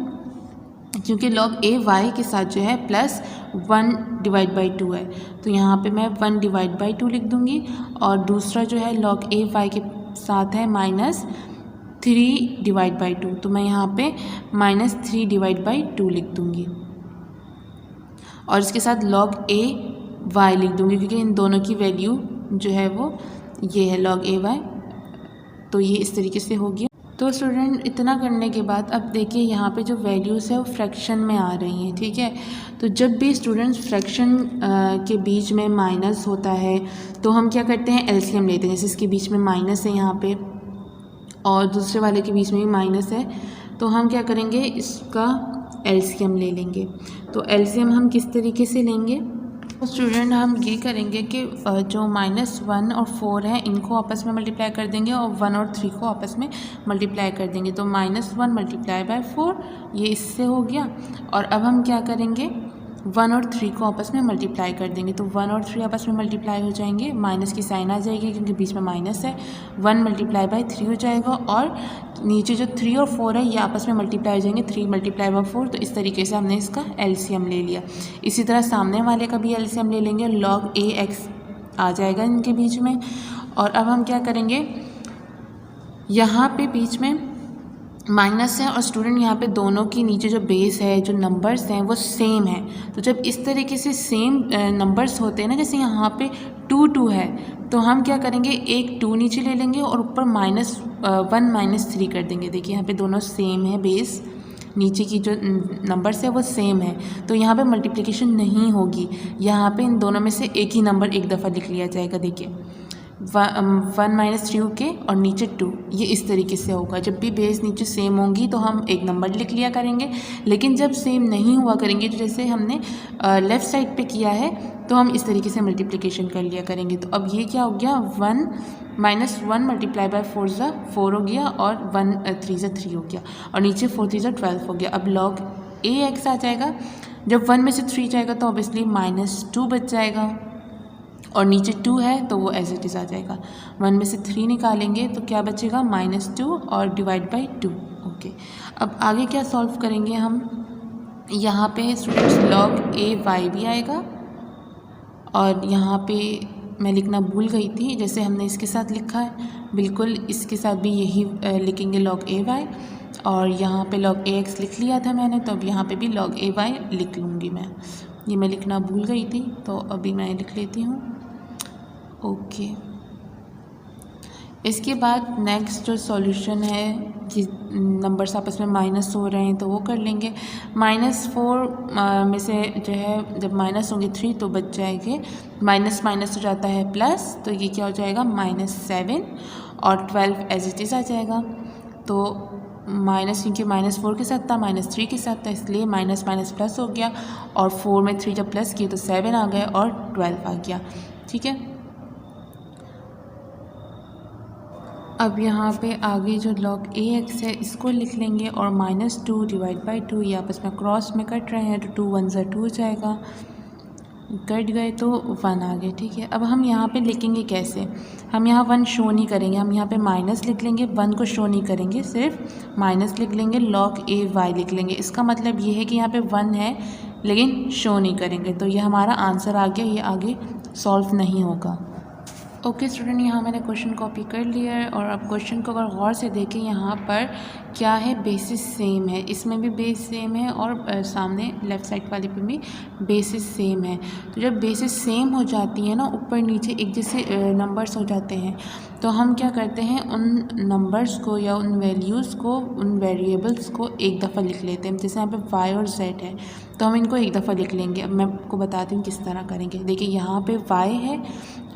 क्योंकि log ay के साथ जो है +1 डिवाइड बाई 2 है, तो यहाँ पे मैं 1 डिवाइड बाई 2 लिख दूँगी। और दूसरा जो है log ay के साथ है -3 डिवाइड बाई 2, तो मैं यहाँ पे -3 डिवाइड बाई 2 लिख दूँगी। और इसके साथ log ay लिख दूँगी, क्योंकि इन दोनों की वैल्यू जो है वो ये है log ay। तो ये इस तरीके से हो गया। तो स्टूडेंट इतना करने के बाद अब देखिए यहाँ पे जो वैल्यूज़ है वो फ्रैक्शन में आ रही हैं, ठीक है। तो जब भी स्टूडेंट्स फ्रैक्शन के बीच में माइनस होता है तो हम क्या करते हैं, एलसीएम लेते हैं। जैसे इसके बीच में माइनस है यहाँ पे और दूसरे वाले के बीच में भी माइनस है, तो हम क्या करेंगे, इसका एलसीएम ले लेंगे। तो एलसीएम हम किस तरीके से लेंगे, तो स्टूडेंट हम ये करेंगे कि जो -1 और 4 है इनको आपस में मल्टीप्लाई कर देंगे और 1 और 3 को आपस में मल्टीप्लाई कर देंगे। तो -1 मल्टीप्लाई बाय 4 ये इससे हो गया। और अब हम क्या करेंगे, 1 और 3 को आपस में मल्टीप्लाई कर देंगे, तो 1 और 3 आपस में मल्टीप्लाई हो जाएंगे, माइनस की साइन आ जाएगी क्योंकि बीच में माइनस है, 1 मल्टीप्लाई बाय 3 हो जाएगा, और नीचे जो 3 और 4 है ये आपस में मल्टीप्लाई हो जाएंगे, 3 मल्टीप्लाई बाय 4। तो इस तरीके से हमने इसका एलसीएम ले लिया। इसी तरह सामने वाले का भी एलसीएम ले लेंगे, log ax आ जाएगा इनके बीच में। और अब हम क्या करेंगे, यहाँ पे बीच में माइनस है और स्टूडेंट यहाँ पे दोनों की नीचे जो बेस है, जो नंबर्स हैं वो सेम है। तो जब इस तरीके से सेम नंबर्स होते हैं ना, जैसे यहाँ पे 2 2 है, तो हम क्या करेंगे, एक 2 नीचे ले लेंगे और ऊपर -1 -3 कर देंगे। देखिए यहाँ पे दोनों सेम है, बेस नीचे की जो नंबर्स है वो सेम है, तो यहाँ पे मल्टीप्लिकेशन नहीं होगी। यहाँ पे इन दोनों में से एक ही नंबर एक दफ़ा लिख लिया जाएगा। देखिए 1 - 3 के और नीचे 2, ये इस तरीके से होगा। जब भी बेस नीचे सेम होंगी तो हम एक नंबर लिख लिया करेंगे, लेकिन जब सेम नहीं हुआ करेंगे, तो जैसे हमने लेफ़्ट साइड पे किया है, तो हम इस तरीके से मल्टीप्लिकेशन कर लिया करेंगे। तो अब ये क्या हो गया, 1 - 1 मल्टीप्लाई बाय 4 = 4 हो गया, और 3 = 3 हो गया, और नीचे 4 3 = 12 हो गया। अब log ax आ जाएगा। जब 1 में से 3 जाएगा तो ऑब्वियसली -2 बच जाएगा, और नीचे 2 है तो वो एज इट इज़ आ जाएगा। 1 में से 3 निकालेंगे तो क्या बचेगा, -2 और डिवाइड बाई 2। ओके, अब आगे क्या सॉल्व करेंगे हम, यहाँ पे स्टूडेंट्स log ay भी आएगा, और यहाँ पे मैं लिखना भूल गई थी, जैसे हमने इसके साथ लिखा है बिल्कुल इसके साथ भी यही लिखेंगे log ay, और यहाँ पे log ax लिख लिया था मैंने, तो अब यहाँ पे भी log ay लिख लूँगी मैं। ये मैं लिखना भूल गई थी तो अभी मैं लिख लेती हूँ। ओके, इसके बाद नेक्स्ट जो सॉल्यूशन है, जिस नंबर्स आपस में माइनस हो रहे हैं तो वो कर लेंगे। -4 में से जो है जब माइनस होंगे 3 तो बच जाएंगे, माइनस माइनस हो जाता है प्लस, तो ये क्या हो जाएगा -7 और 12 एज इट इज़ आ जाएगा। तो माइनस क्योंकि -4 के साथ था, -3 के साथ था, इसलिए माइनस माइनस प्लस हो गया और 4 में 3 जब प्लस किए तो 7 आ गए और 12 आ गया। ठीक है, अब यहाँ पे आगे जो log ax है इसको लिख लेंगे और -2 डिवाइड बाई 2, ये आपस में क्रॉस में कट रहे हैं तो 2 1 ज़ा 2 हो जाएगा, कट गए तो 1 आ गए। ठीक है, अब हम यहाँ पे लिखेंगे कैसे, हम यहाँ 1 शो नहीं करेंगे, हम यहाँ पे माइनस लिख लेंगे, 1 को शो नहीं करेंगे, सिर्फ माइनस लिख लेंगे, log a y लिख लेंगे। इसका मतलब ये है कि यहाँ पे 1 है लेकिन शो नहीं करेंगे, तो ये हमारा आंसर आ गया, ये आगे सॉल्व नहीं होगा। ओके स्टूडेंट, यहाँ मैंने क्वेश्चन कॉपी कर लिया है और अब क्वेश्चन को अगर गौर से देखें यहाँ पर क्या है, बेसिस सेम है, इसमें भी बेस सेम है और सामने लेफ़्ट साइड वाले पे भी बेसिस सेम है। तो जब बेसिस सेम हो जाती है ना, ऊपर नीचे एक जैसे नंबर्स हो जाते हैं, तो हम क्या करते हैं, उन नंबर्स को या उन वैल्यूज़ को, उन वेरिएबल्स को एक दफ़ा लिख लेते हैं। जैसे यहाँ पे y और z है तो हम इनको एक दफ़ा लिख लेंगे। अब मैं आपको बताती हूँ किस तरह करेंगे। देखिए यहाँ पे y है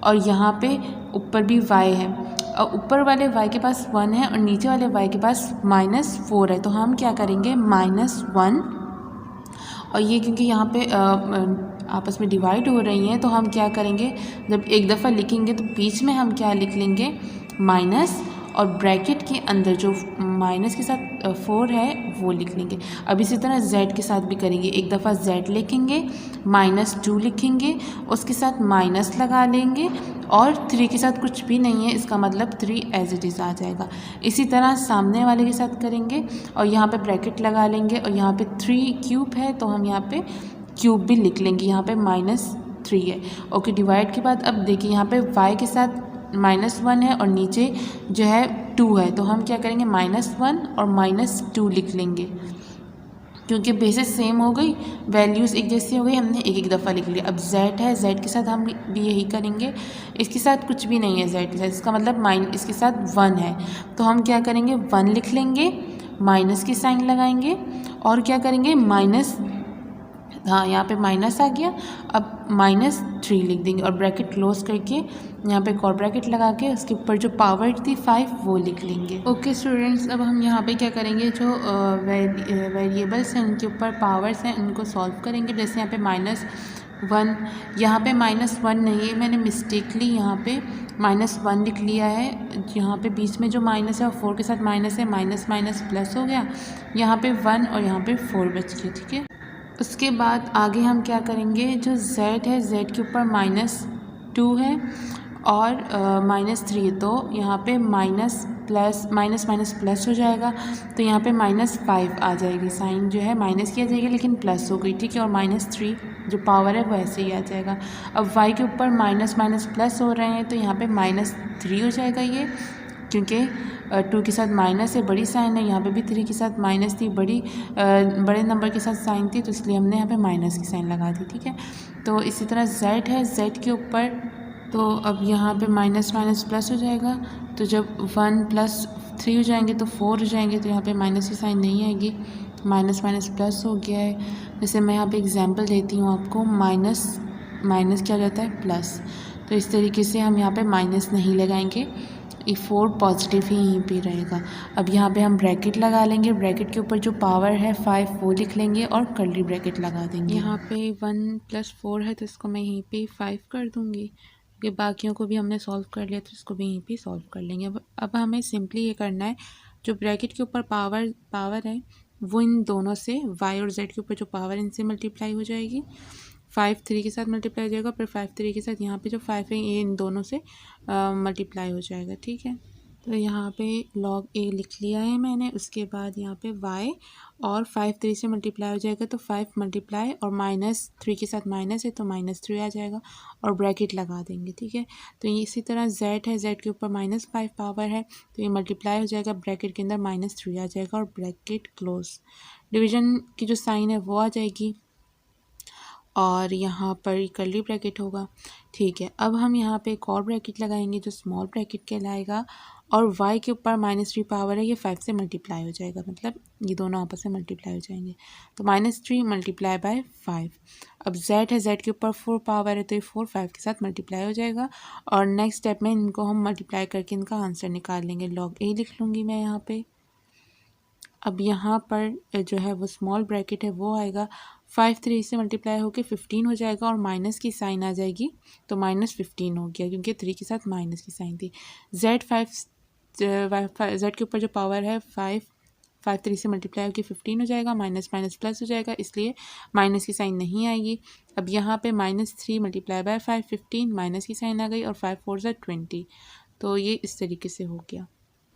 और यहाँ पे ऊपर भी y है, और ऊपर वाले y के पास 1 है और नीचे वाले y के पास -4 है, तो हम क्या करेंगे -1, और ये क्योंकि यहाँ पे आपस में डिवाइड हो रही हैं तो हम क्या करेंगे, जब एक दफ़ा लिखेंगे तो बीच में हम क्या लिख लेंगे, माइनस, और ब्रैकेट के अंदर जो माइनस के साथ 4 है वो लिख लेंगे। अब इसी तरह z के साथ भी करेंगे, एक दफ़ा z लिखेंगे, -2 लिखेंगे, उसके साथ माइनस लगा लेंगे और 3 के साथ कुछ भी नहीं है, इसका मतलब 3 एज इट इज़ आ जाएगा। इसी तरह सामने वाले के साथ करेंगे और यहाँ पे ब्रैकेट लगा लेंगे और यहाँ पे 3 क्यूब है तो हम यहाँ पे क्यूब भी लिख लेंगे, यहाँ पे -3 है। ओके, डिवाइड के बाद अब देखिए यहाँ पे y के साथ -1 है और नीचे जो है 2 है, तो हम क्या करेंगे, -1 और -2 लिख लेंगे, क्योंकि बेसिस सेम हो गई, वैल्यूज़ एक जैसी हो गई, हमने एक एक दफ़ा लिख लिया। अब z है, z के साथ हम भी यही करेंगे, इसके साथ कुछ भी नहीं है z के साथ, इसका मतलब इसके साथ 1 है, तो हम क्या करेंगे, 1 लिख लेंगे, माइनस की साइन लगाएंगे और क्या करेंगे, हाँ यहाँ पे माइनस आ गया, अब -3 लिख देंगे और ब्रैकेट क्लोज करके यहाँ पे एक और ब्रैकेट लगा के उसके ऊपर जो पावर थी 5 वो लिख लेंगे। ओके स्टूडेंट्स, अब हम यहाँ पे क्या करेंगे, जो वेरिएबल्स हैं उनके ऊपर पावर्स हैं उनको सॉल्व करेंगे। जैसे यहाँ पे -1, यहाँ पे -1 नहीं है, मैंने मिस्टेकली यहाँ पे -1 लिख लिया है, यहाँ पे बीच में जो माइनस है और 4 के साथ माइनस है, माइनस माइनस प्लस हो गया, यहाँ पे 1 और यहाँ पे 4 बच गए। ठीक है, उसके बाद आगे हम क्या करेंगे, जो z है, z के ऊपर -2 है और -3, तो यहाँ पे माइनस माइनस प्लस हो जाएगा, तो यहाँ पे -5 आ जाएगी, साइन जो है माइनस की आ जाएगी लेकिन प्लस हो गई। ठीक है, और -3 जो पावर है वो ऐसे ही आ जाएगा। अब y के ऊपर माइनस प्लस हो रहे हैं तो यहाँ पे -3 हो जाएगा ये, क्योंकि 2 के साथ माइनस है, बड़ी साइन है, यहाँ पे भी 3 के साथ माइनस थी, बड़े नंबर के साथ साइन थी, तो इसलिए हमने यहाँ पे माइनस की साइन लगा दी। ठीक है, तो इसी तरह z है, z के ऊपर, तो अब यहाँ पे माइनस प्लस हो जाएगा, तो जब 1 + 3 हो जाएंगे तो 4 हो जाएंगे, तो यहाँ पे माइनस की साइन नहीं आएगी, माइनस प्लस हो गया है। जैसे मैं यहाँ पे एग्जांपल देती हूँ आपको, माइनस क्या हो जाता है, प्लस, तो इस तरीके से हम यहाँ पे माइनस नहीं लगाएंगे, ये 4 पॉजिटिव ही यहीं पे रहेगा। अब यहाँ पे हम ब्रैकेट लगा लेंगे, ब्रैकेट के ऊपर जो पावर है 5 वो लिख लेंगे और कर्ली ब्रैकेट लगा देंगे। यहाँ पे 1 + 4 है तो इसको मैं यहीं पे 5 कर दूँगी, क्योंकि बाकियों को भी हमने सॉल्व कर लिया तो इसको भी यहीं पे सॉल्व कर लेंगे। अब हमें सिंपली ये करना है, जो ब्रैकेट के ऊपर पावर है वो इन दोनों से, y और z के ऊपर जो पावर इनसे मल्टीप्लाई हो जाएगी, 5 3 के साथ मल्टीप्लाई हो जाएगा, फिर 5 3 के साथ यहाँ पे जो 5 है ये इन दोनों से मल्टीप्लाई हो जाएगा। ठीक है, तो यहाँ पे log a लिख लिया है मैंने, उसके बाद यहाँ पे y और 5 3 से मल्टीप्लाई हो जाएगा, तो 5 मल्टीप्लाई और -3 के साथ माइनस है तो -3 आ जाएगा और ब्रैकेट लगा देंगे। ठीक है, तो इसी तरह z है, z के ऊपर -5 पावर है तो ये मल्टीप्लाई हो जाएगा, ब्रैकेट के अंदर -3 आ जाएगा और ब्रैकेट क्लोज, डिवीजन की जो साइन है वो आ जाएगी और यहाँ पर कर्ली ब्रैकेट होगा। ठीक है, अब हम यहाँ पे एक और ब्रैकेट लगाएंगे जो स्मॉल ब्रैकेट कहलाएगा और y के ऊपर -3 पावर है, ये 5 से मल्टीप्लाई हो जाएगा, मतलब ये दोनों आपस में मल्टीप्लाई हो जाएंगे। तो -3 मल्टीप्लाई बाय 5। अब z है, z के ऊपर 4 पावर है, तो ये 4 5 के साथ मल्टीप्लाई हो जाएगा। और नेक्स्ट स्टेप में इनको हम मल्टीप्लाई करके इनका आंसर निकाल लेंगे। log a लिख लूँगी मैं यहाँ पे। अब यहाँ पर जो है वो स्मॉल ब्रैकेट है वो आएगा, 5 3 से मल्टीप्लाई होकर 15 हो जाएगा और माइनस की साइन आ जाएगी, तो -15 हो गया क्योंकि 3 के साथ माइनस की साइन थी। z के ऊपर जो पावर है 5 3 से मल्टीप्लाई होकर 15 हो जाएगा, माइनस माइनस प्लस हो जाएगा, इसलिए माइनस की साइन नहीं आएगी। अब यहाँ पे -3 मल्टीप्लाई बाय 5 15, माइनस की साइन आ गई और 5 4 ज़ा 20, तो ये इस तरीके से हो गया।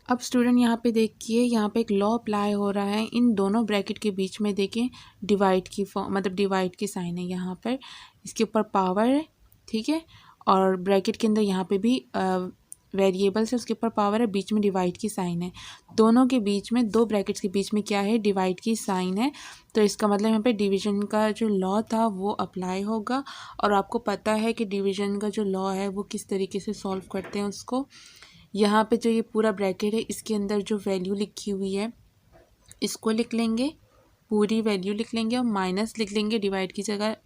अब स्टूडेंट यहाँ पे देखिए, यहाँ पे एक लॉ अप्लाई हो रहा है इन दोनों ब्रैकेट के बीच में। देखें डिवाइड की फॉर्म, मतलब डिवाइड की साइन है यहाँ पर, इसके ऊपर पावर है, ठीक है, और ब्रैकेट के अंदर यहाँ पे भी वेरिएबल्स है, उसके ऊपर पावर है, बीच में डिवाइड की साइन है। दोनों के बीच में, दो ब्रैकेट्स के बीच में क्या है, डिवाइड की साइन है। तो इसका मतलब यहाँ पे डिवीजन का जो लॉ था वो अप्लाई होगा। और आपको पता है कि डिवीजन का जो लॉ है वो किस तरीके से सॉल्व करते हैं उसको। यहाँ पे जो ये पूरा ब्रैकेट है इसके अंदर जो वैल्यू लिखी हुई है इसको लिख लेंगे, पूरी वैल्यू लिख लेंगे और माइनस लिख लेंगे डिवाइड की जगह,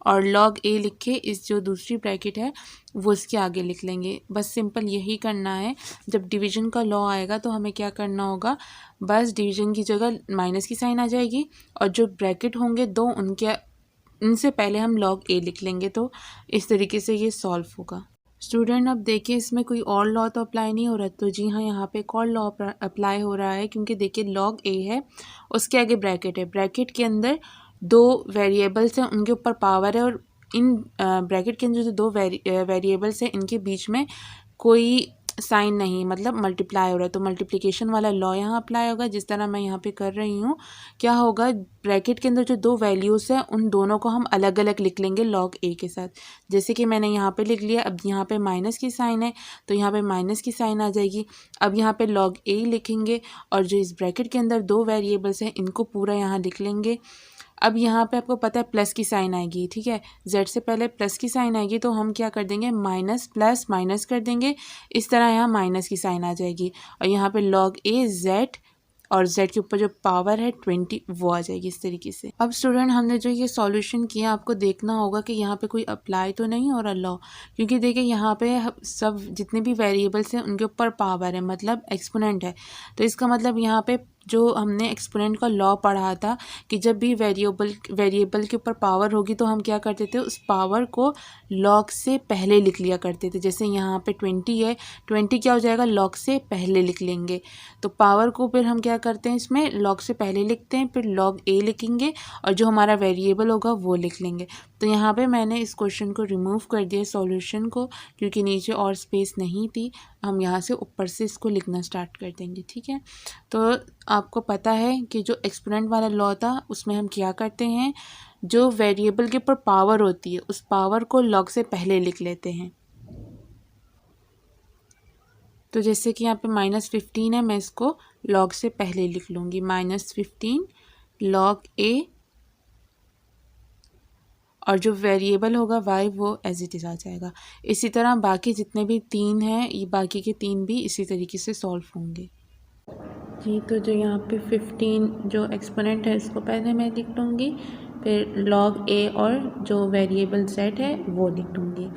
और log a लिख के इस जो दूसरी ब्रैकेट है वो इसके आगे लिख लेंगे। बस सिंपल यही करना है। जब डिवीजन का लॉ आएगा तो हमें क्या करना होगा, बस डिवीजन की जगह माइनस की साइन आ जाएगी और जो ब्रैकेट होंगे दो उनसे पहले हम log a लिख लेंगे, तो इस तरीके से ये सॉल्व होगा। स्टूडेंट अब देखिए इसमें कोई और लॉ तो अप्लाई नहीं हो रहा, तो जी हाँ यहाँ पे एक और लॉ अप्लाई हो रहा है, क्योंकि देखिए log a है, उसके आगे ब्रैकेट है, ब्रैकेट के अंदर दो वेरिएबल्स हैं, उनके ऊपर पावर है, और इन ब्रैकेट के अंदर जो दो वेरिएबल्स हैं इनके बीच में कोई साइन नहीं, मतलब मल्टीप्लाई हो रहा है, तो मल्टीप्लिकेशन वाला लॉ यहाँ अप्लाई होगा, जिस तरह मैं यहाँ पे कर रही हूँ। क्या होगा, ब्रैकेट के अंदर जो दो वैल्यूज़ हैं उन दोनों को हम अलग अलग लिख लेंगे log a के साथ। जैसे कि मैंने यहाँ पे लिख लिया। अब यहाँ पे माइनस की साइन है तो यहाँ पे माइनस की साइन आ जाएगी। अब यहाँ पे log a लिखेंगे और जो इस ब्रैकेट के अंदर दो वेरिएबल्स हैं इनको पूरा यहाँ लिख लेंगे। अब यहाँ पे आपको पता है प्लस की साइन आएगी, ठीक है, z से पहले प्लस की साइन आएगी, तो हम क्या कर देंगे, माइनस प्लस माइनस कर देंगे, इस तरह यहाँ माइनस की साइन आ जाएगी, और यहाँ पे log a z और z के ऊपर जो पावर है 20 वो आ जाएगी इस तरीके से। अब स्टूडेंट हमने जो ये सॉल्यूशन किया, आपको देखना होगा कि यहाँ पे कोई अप्लाई तो नहीं हो रहा लॉ, क्योंकि देखिए यहाँ पे सब जितने भी वेरिएबल्स हैं उनके ऊपर पावर है, मतलब एक्सपोनेंट है। तो इसका मतलब यहाँ पे जो हमने एक्सपोनेंट का लॉ पढ़ा था कि जब भी वेरिएबल के ऊपर पावर होगी तो हम क्या करते थे, उस पावर को लॉग से पहले लिख लिया करते थे। जैसे यहाँ पे 20 है, 20 क्या हो जाएगा, लॉग से पहले लिख लेंगे। तो पावर को फिर हम क्या करते हैं, इसमें लॉग से पहले लिखते हैं, फिर log a लिखेंगे और जो हमारा वेरिएबल होगा वो लिख लेंगे। तो यहाँ पे मैंने इस क्वेश्चन को रिमूव कर दिया सॉल्यूशन को, क्योंकि नीचे और स्पेस नहीं थी। हम यहाँ से ऊपर से इसको लिखना स्टार्ट कर देंगे, ठीक है। तो आपको पता है कि जो एक्सपोनेंट वाला लॉ था उसमें हम क्या करते हैं, जो वेरिएबल के ऊपर पावर होती है उस पावर को log से पहले लिख लेते हैं। तो जैसे कि यहाँ पे -15 है, मैं इसको log से पहले लिख लूँगी, -15 log a, और जो वेरिएबल होगा y वो एज इट इज़ आ जाएगा। इसी तरह बाकी जितने भी तीन हैं, ये बाकी के तीन भी इसी तरीके से सॉल्व होंगे जी। तो जो यहाँ पे 15 जो एक्सपोनेंट है इसको पहले मैं लिख लूँगी, फिर log a और जो वेरिएबल z है वो लिख लूँगी।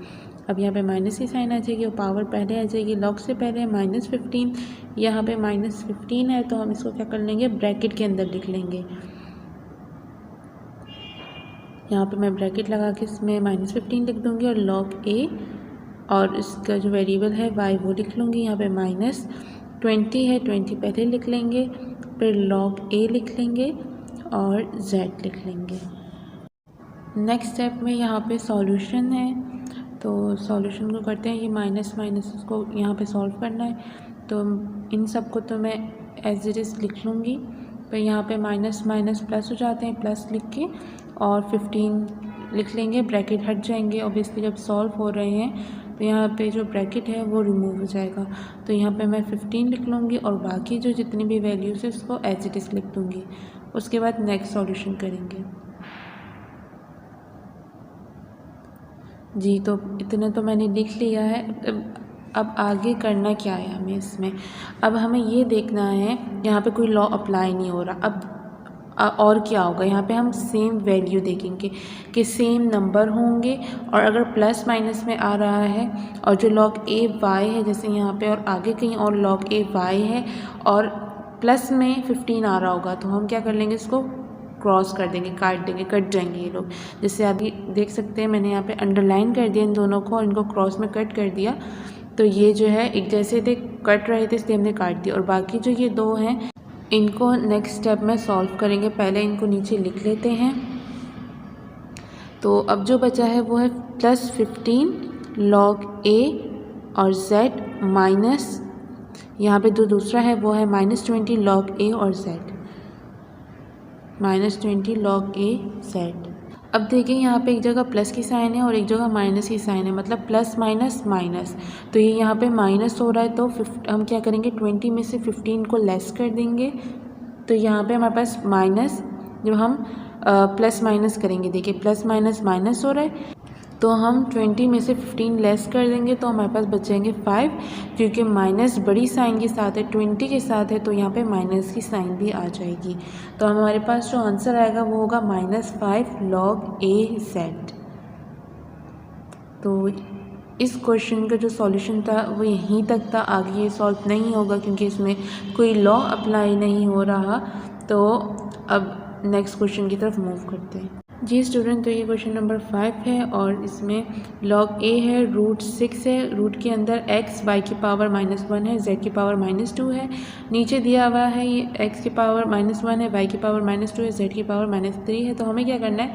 अब यहाँ पे माइनस की साइन आ जाएगी और पावर पहले आ जाएगी, log से पहले -15, यहाँ पे -15 है तो हम इसको क्या कर लेंगे, ब्रैकेट के अंदर लिख लेंगे। यहाँ पे मैं ब्रैकेट लगा के इसमें -15 लिख दूँगी और log a और इसका जो वेरिएबल है y वो लिख लूँगी। यहाँ पे -20 है, 20 पहले लिख लेंगे, फिर log a लिख लेंगे और z लिख लेंगे। नेक्स्ट स्टेप में यहाँ पे सॉल्यूशन है, तो सॉल्यूशन को करते हैं। ये माइनस माइनस को यहाँ पे सॉल्व करना है, तो इन सब को तो मैं एज इट इज़ लिख लूँगी। फिर यहाँ पे माइनस माइनस प्लस हो जाते हैं, प्लस लिख के और 15 लिख लेंगे, ब्रैकेट हट जाएंगे। ऑब्वियसली जब सॉल्व हो रहे हैं तो यहाँ पे जो ब्रैकेट है वो रिमूव हो जाएगा, तो यहाँ पे मैं 15 लिख लूँगी और बाकी जो जितनी भी वैल्यूज़ है उसको एज इट इज़ लिख दूँगी। उसके बाद नेक्स्ट सॉल्यूशन करेंगे जी। तो इतने तो मैंने लिख लिया है। अब आगे करना क्या है हमें इसमें, अब हमें ये देखना है यहाँ पे कोई लॉ अप्लाई नहीं हो रहा। अब और क्या होगा, यहाँ पे हम सेम वैल्यू देखेंगे कि सेम नंबर होंगे, और अगर प्लस माइनस में आ रहा है और जो लॉग ए वाई है जैसे यहाँ पे, और आगे कहीं और लॉग ए वाई है और प्लस में 15 आ रहा होगा, तो हम क्या कर लेंगे, इसको क्रॉस कर देंगे, काट देंगे, कट जाएंगे ये लोग। जैसे अभी देख सकते हैं मैंने यहाँ पे अंडरलाइन कर दिया इन दोनों को और इनको क्रॉस में कट कर दिया, तो ये जो है एक जैसे थे, कट रहे थे इसलिए हमने काट दिया। और बाकी जो ये दो हैं इनको नेक्स्ट स्टेप में सॉल्व करेंगे। पहले इनको नीचे लिख लेते हैं। तो अब जो बचा है वो है +15 log a और z माइनस यहाँ पे जो दूसरा है वो है -20 log a और z, -20 log a z। अब देखिए यहाँ पे एक जगह प्लस की साइन है और एक जगह माइनस की साइन है, मतलब प्लस माइनस माइनस, तो ये यहाँ पे माइनस हो रहा है, तो हम क्या करेंगे 20 में से 15 को लेस कर देंगे। तो यहाँ पे हमारे पास माइनस, जब हम प्लस माइनस करेंगे, देखिए प्लस माइनस माइनस हो रहा है, तो हम 20 में से 15 लेस कर देंगे तो हमारे पास बचेंगे 5, क्योंकि माइनस बड़ी साइन के साथ है, 20 के साथ है, तो यहाँ पे माइनस की साइन भी आ जाएगी। तो हमारे पास जो आंसर आएगा वो होगा -5 log a z। तो इस क्वेश्चन का जो सॉल्यूशन था वो यहीं तक था, आगे ये सॉल्व नहीं होगा क्योंकि इसमें कोई लॉ अप्लाई नहीं हो रहा। तो अब नेक्स्ट क्वेश्चन की तरफ मूव करते हैं। जी स्टूडेंट, तो ये क्वेश्चन नंबर 5 है और इसमें log a है, √6 है, रूट के अंदर x y की पावर -1 है, z की पावर -2 है, नीचे दिया हुआ है ये x की पावर -1 है, y की पावर -2 है, z की पावर -3 है। तो हमें क्या करना है,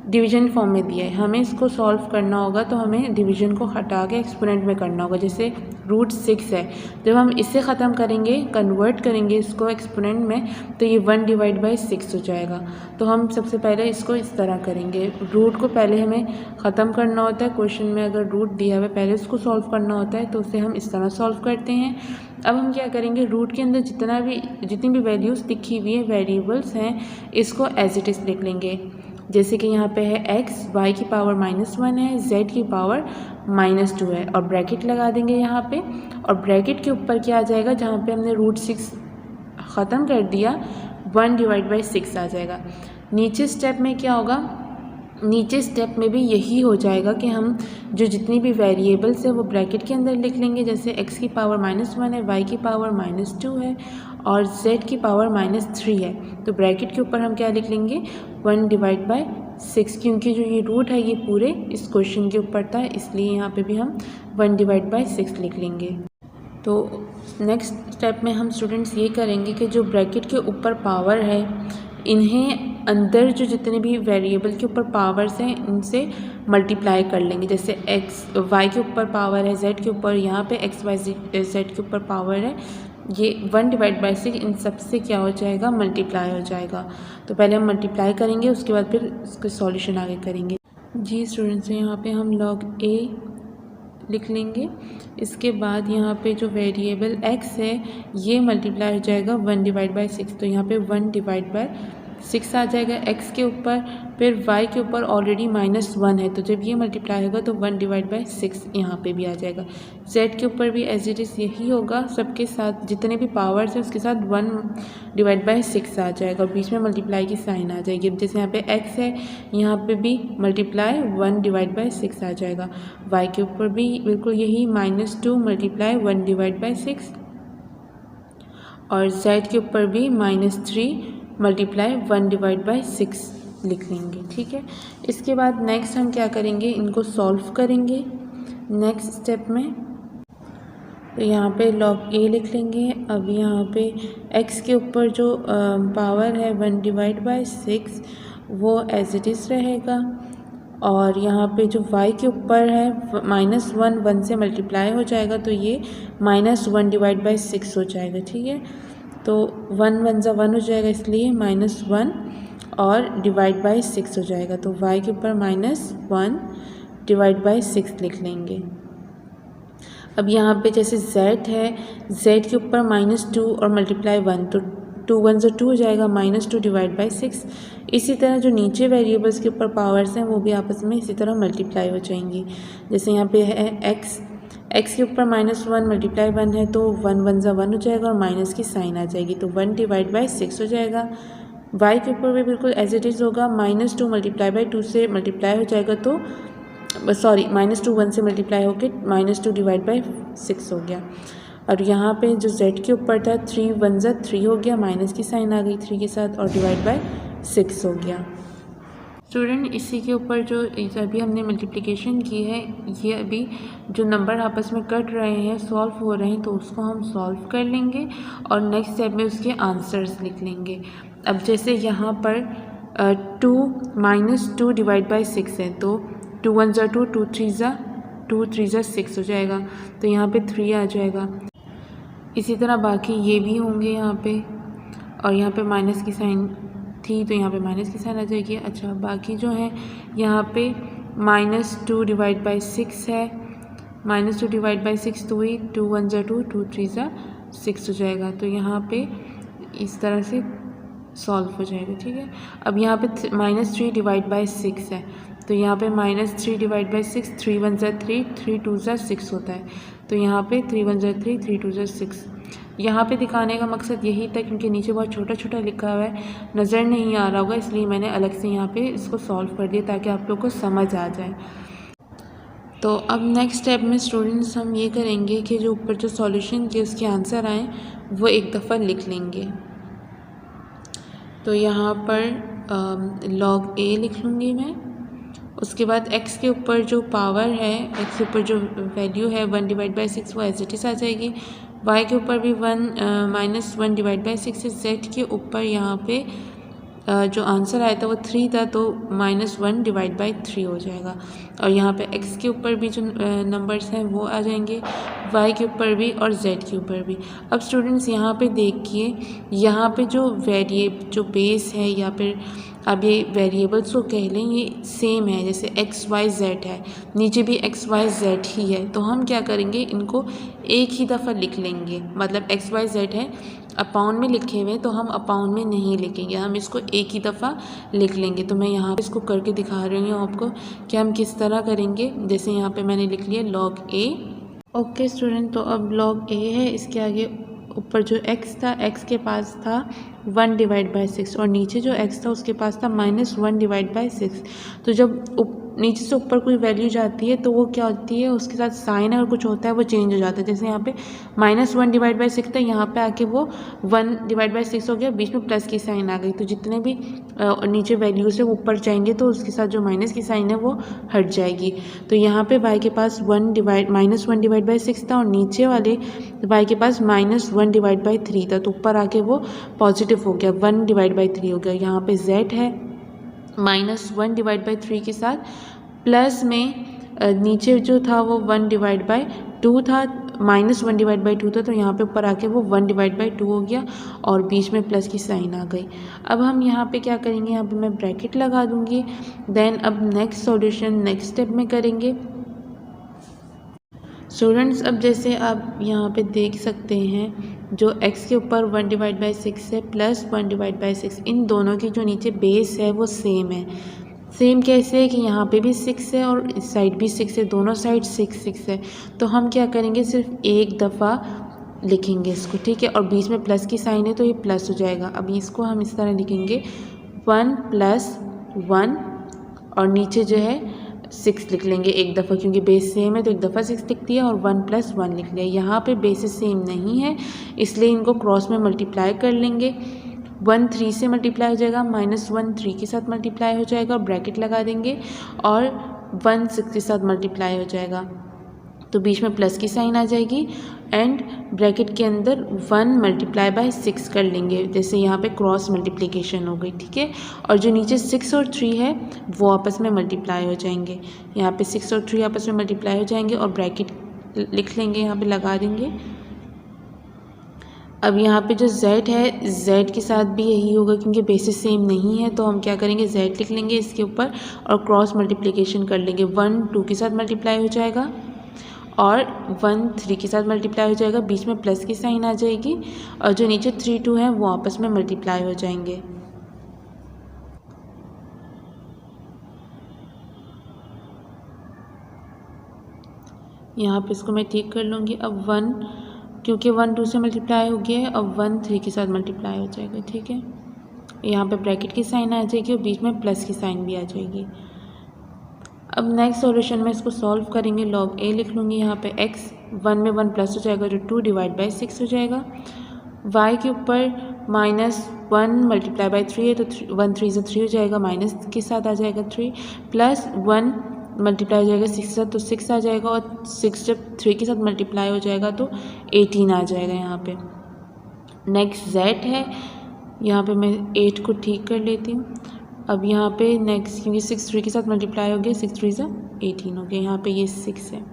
डिवीजन फॉर्म में दिया है, हमें इसको सॉल्व करना होगा, तो हमें डिवीजन को हटा के एक्सपोनेंट में करना होगा। जैसे √6 है, जब हम इसे ख़त्म करेंगे, कन्वर्ट करेंगे इसको एक्सपोनेंट में, तो ये 1/6 हो जाएगा। तो हम सबसे पहले इसको इस तरह करेंगे, रूट को पहले हमें ख़त्म करना होता है। क्वेश्चन में अगर रूट दिया हुआ है पहले उसको सॉल्व करना होता है, तो उसे हम इस तरह सॉल्व करते हैं। अब हम क्या करेंगे, रूट के अंदर जितनी भी वैल्यूज़ लिखी हुई है, वेरिएबल्स हैं, इसको एज इट इज़ लिख लेंगे। जैसे कि यहाँ पे है x, y की पावर -1 है, z की पावर -2 है, और ब्रैकेट लगा देंगे यहाँ पे, और ब्रैकेट के ऊपर क्या आ जाएगा, जहाँ पे हमने √6 ख़त्म कर दिया, 1/6 आ जाएगा। नीचे स्टेप में क्या होगा, नीचे स्टेप में भी यही हो जाएगा कि हम जो जितनी भी वेरिएबल्स है वो ब्रैकेट के अंदर लिख लेंगे। जैसे x की पावर -1 है, y की पावर -2 है और z की पावर -3 है, तो ब्रैकेट के ऊपर हम क्या लिख लेंगे, 1/6, क्योंकि जो ये रूट है ये पूरे इस क्वेश्चन के ऊपर था, इसलिए यहाँ पे भी हम 1/6 लिख लेंगे। तो नेक्स्ट स्टेप में हम स्टूडेंट्स ये करेंगे कि जो ब्रैकेट के ऊपर पावर है, इन्हें अंदर जो जितने भी वेरिएबल के ऊपर पावर्स हैं इनसे मल्टीप्लाई कर लेंगे। जैसे y के ऊपर पावर है, z के ऊपर, यहाँ पे x y z के ऊपर पावर है, ये 1/6 इन सब से क्या हो जाएगा, मल्टीप्लाई हो जाएगा। तो पहले हम मल्टीप्लाई करेंगे, उसके बाद फिर इसका सॉल्यूशन आगे करेंगे। जी स्टूडेंट्स, यहाँ पे हम log a लिख लेंगे, इसके बाद यहाँ पे जो वेरिएबल x है ये मल्टीप्लाई हो जाएगा 1/6, तो यहाँ पे 1/6 आ जाएगा x के ऊपर, फिर y के ऊपर ऑलरेडी -1 है, तो जब ये मल्टीप्लाई होगा तो 1/6 यहाँ पे भी आ जाएगा। z के ऊपर भी एज इट इज़ यही होगा, सबके साथ जितने भी पावर्स हैं उसके साथ 1/6 आ जाएगा और बीच में मल्टीप्लाई की साइन आ जाएगी। जैसे यहाँ पे x है, यहाँ पे भी मल्टीप्लाई 1/6 आ जाएगा। y के ऊपर भी बिल्कुल यही -2 मल्टीप्लाई 1/6, और z के ऊपर भी -3 मल्टीप्लाई 1/6 लिख लेंगे। ठीक है, इसके बाद नेक्स्ट हम क्या करेंगे, इनको सॉल्व करेंगे नेक्स्ट स्टेप में। तो यहाँ पे log a लिख लेंगे। अब यहाँ पे x के ऊपर जो पावर है 1/6 वो एज इट इज़ रहेगा, और यहाँ पे जो y के ऊपर है -1 से मल्टीप्लाई हो जाएगा, तो ये -1/6 हो जाएगा। ठीक है, तो 1 1 हो जाएगा, इसलिए -1 और /6 हो जाएगा, तो y के ऊपर -1/6 लिख लेंगे। अब यहाँ पे जैसे z है, z के ऊपर -2 और मल्टीप्लाई 1, तो 2 1 2 हो जाएगा, -2/6। इसी तरह जो नीचे वेरिएबल्स के ऊपर पावर्स हैं वो भी आपस में इसी तरह मल्टीप्लाई हो जाएंगी। जैसे यहाँ पे है x, एक्स के ऊपर -1 मल्टीप्लाई 1 है तो 1 1 ज़ा 1 हो जाएगा और माइनस की साइन आ जाएगी तो 1 डिवाइड बाई 6 हो जाएगा। वाई के ऊपर भी बिल्कुल एज इट इज़ होगा, -2 मल्टीप्लाई बाई 2 से मल्टीप्लाई हो जाएगा तो सॉरी -2 1 से मल्टीप्लाई होकर -2 डिवाइड बाई 6 हो गया। और यहाँ पे जो z के ऊपर था 3 1 ज़ा 3 हो गया, माइनस की साइन आ गई 3 के साथ और डिवाइड बाई 6 हो गया। स्टूडेंट इसी के ऊपर जो अभी हमने मल्टीप्लिकेशन की है, ये अभी जो नंबर आपस में कट रहे हैं सॉल्व हो रहे हैं तो उसको हम सॉल्व कर लेंगे और नेक्स्ट स्टेप में उसके आंसर्स लिख लेंगे। अब जैसे यहाँ पर 2 - 2 डिवाइड बाई 6 है तो 2 1 ज़ा 2 2 3 ज़ा 6 हो जाएगा तो यहाँ पे 3 आ जाएगा। इसी तरह बाकी ये भी होंगे यहाँ पे और यहाँ पे माइनस की साइन थी तो यहाँ पे माइनस की साइन आ जाएगी। अच्छा बाकी जो है यहाँ पे -2 डिवाइड बाई 6 है, -2 डिवाइड बाई 6 तो वही 2 1 ज़ा 2 2 3 ज़ा 6 हो जाएगा तो यहाँ पे इस तरह से सॉल्व हो जाएगा। ठीक है, अब यहाँ पे -3 डिवाइड बाई 6 है तो यहाँ पे -3 डिवाइड बाई 6 3 1 ज़ा 3 3 2 ज़ा 6 होता है तो यहाँ पे 3 1 ज़ा 3 3 2 ज़ा 6। यहाँ पे दिखाने का मकसद यही था क्योंकि नीचे बहुत छोटा छोटा लिखा हुआ है, नज़र नहीं आ रहा होगा, इसलिए मैंने अलग से यहाँ पे इसको सॉल्व कर दिया ताकि आप लोग को समझ आ जाए। तो अब नेक्स्ट स्टेप में स्टूडेंट्स हम ये करेंगे कि जो ऊपर जो सॉल्यूशन के उसके आंसर आए वो एक दफ़ा लिख लेंगे। तो यहाँ पर log a लिख लूँगी मैं, उसके बाद x के ऊपर जो पावर है, x के ऊपर जो वैल्यू है 1 डिवाइड बाई 6 वो एज इट इज़ आ जाएगी। y के ऊपर भी 1 डिवाइड बाई 6 है। z के ऊपर यहाँ पे जो आंसर आया था वो 3 था तो -1 डिवाइड बाई 3 हो जाएगा। और यहाँ पे x के ऊपर भी जो नंबर्स हैं वो आ जाएंगे, y के ऊपर भी और z के ऊपर भी। अब स्टूडेंट्स यहाँ पे देखिए, यहाँ पे जो बेस है या फिर अब ये वेरिएबल्स को कह लें ये सेम है, जैसे x y z है, नीचे भी x y z ही है तो हम क्या करेंगे इनको एक ही दफ़ा लिख लेंगे। मतलब x y z है अपाउंड में लिखे हुए तो हम अपाउंड में नहीं लिखेंगे, हम इसको एक ही दफ़ा लिख लेंगे। तो मैं यहाँ पे इसको करके दिखा रही हूँ आपको कि हम किस तरह करेंगे। जैसे यहाँ पे मैंने लिख लिया log a। ओके स्टूडेंट, तो अब log a है, इसके आगे ऊपर जो x था, x के पास था 1 डिवाइड बाई 6 और नीचे जो x था उसके पास था -1 डिवाइड बाई 6। तो जब नीचे से ऊपर कोई वैल्यू जाती है तो वो क्या होती है, उसके साथ साइन अगर कुछ होता है वो चेंज हो जाता है। जैसे यहाँ पे -1 डिवाइड बाई 6 था, यहाँ पे आके वो 1 डिवाइड बाई 6 हो गया, बीच में प्लस की साइन आ गई। तो जितने भी नीचे वैल्यूज है वो ऊपर जाएंगे तो उसके साथ जो माइनस की साइन है वो हट जाएगी। तो यहाँ पे y के पास -1 डिवाइड बाई 6 था और नीचे वाले y के पास -1 डिवाइड बाई 3 था तो ऊपर आके वो पॉजिटिव हो गया, 1 डिवाइड बाई 3 हो गया। यहाँ पे z है -1 डिवाइड बाई 3 के साथ प्लस में नीचे जो था वो 1 डिवाइड बाई 2 था, -1 डिवाइड बाई 2 था तो यहाँ पे ऊपर आके वो 1 डिवाइड बाई 2 हो गया और बीच में प्लस की साइन आ गई। अब हम यहाँ पे क्या करेंगे, यहाँ पे मैं ब्रैकेट लगा दूँगी। देन अब नेक्स्ट सॉल्यूशन नेक्स्ट स्टेप में करेंगे। स्टूडेंट्स अब जैसे आप यहाँ पे देख सकते हैं जो x के ऊपर 1 डिवाइड बाई 6 है प्लस 1 डिवाइड बाई 6, इन दोनों की जो नीचे बेस है वो सेम है। सेम कैसे है कि यहाँ पे भी 6 है और इस साइड भी 6 है, दोनों साइड 6 6 है। तो हम क्या करेंगे, सिर्फ एक दफ़ा लिखेंगे इसको, ठीक है, और बीच में प्लस की साइन है तो ये प्लस हो जाएगा। अभी इसको हम इस तरह लिखेंगे 1 + 1 और नीचे जो है 6 लिख लेंगे एक दफ़ा, क्योंकि बेस सेम है तो एक दफ़ा 6 लिख दिया और 1 + 1 लिख लिया। यहाँ पे बेसिस सेम नहीं है इसलिए इनको क्रॉस में मल्टीप्लाई कर लेंगे। 1 3 से मल्टीप्लाई हो जाएगा, -1 3 के साथ मल्टीप्लाई हो जाएगा और ब्रैकेट लगा देंगे और 1 6 के साथ मल्टीप्लाई हो जाएगा तो बीच में प्लस की साइन आ जाएगी एंड ब्रैकेट के अंदर 1 × बाई 6 कर लेंगे, जैसे यहाँ पे क्रॉस मल्टीप्लिकेशन हो गई, ठीक है। और जो नीचे 6 और 3 है वो आपस में मल्टीप्लाई हो जाएंगे, यहाँ पे 6 और 3 आपस में मल्टीप्लाई हो जाएंगे और ब्रैकेट लिख लेंगे, यहाँ पे लगा देंगे। अब यहाँ पे जो z है, z के साथ भी यही होगा क्योंकि बेसिस सेम नहीं है तो हम क्या करेंगे, z लिख लेंगे इसके ऊपर और क्रॉस मल्टीप्लिकेशन कर लेंगे। 1 2 के साथ मल्टीप्लाई हो जाएगा और 1 3 के साथ मल्टीप्लाई हो जाएगा, बीच में प्लस की साइन आ जाएगी और जो नीचे 3 2 है वो आपस में मल्टीप्लाई हो जाएंगे। यहाँ पे इसको मैं ठीक कर लूँगी। अब 1, क्योंकि 1 2 से मल्टीप्लाई हो गया है, अब 1 3 के साथ मल्टीप्लाई हो जाएगा, ठीक है। यहाँ पे ब्रैकेट की साइन आ जाएगी और बीच में प्लस की साइन भी आ जाएगी। अब नेक्स्ट सॉल्यूशन में इसको सॉल्व करेंगे। लॉग ए लिख लूँगी यहाँ पे x, 1 में 1 प्लस हो जाएगा जो 2 डिवाइड बाई 6 हो जाएगा। y के ऊपर -1 मल्टीप्लाई बाई 3 है तो 1 3 से 3 हो जाएगा, माइनस के साथ आ जाएगा 3, प्लस 1 मल्टीप्लाई हो जाएगा 6 के साथ तो 6 आ जाएगा, और 6 जब 3 के साथ मल्टीप्लाई हो जाएगा तो 18 आ जाएगा यहाँ पे। नेक्स्ट z है, यहाँ पे मैं 8 को ठीक कर लेती हूँ। अब यहाँ पे नेक्स्ट, क्योंकि 6 3 के साथ मल्टीप्लाई हो गया, 6 3 से 18 हो गया, यहाँ पे ये 6 है।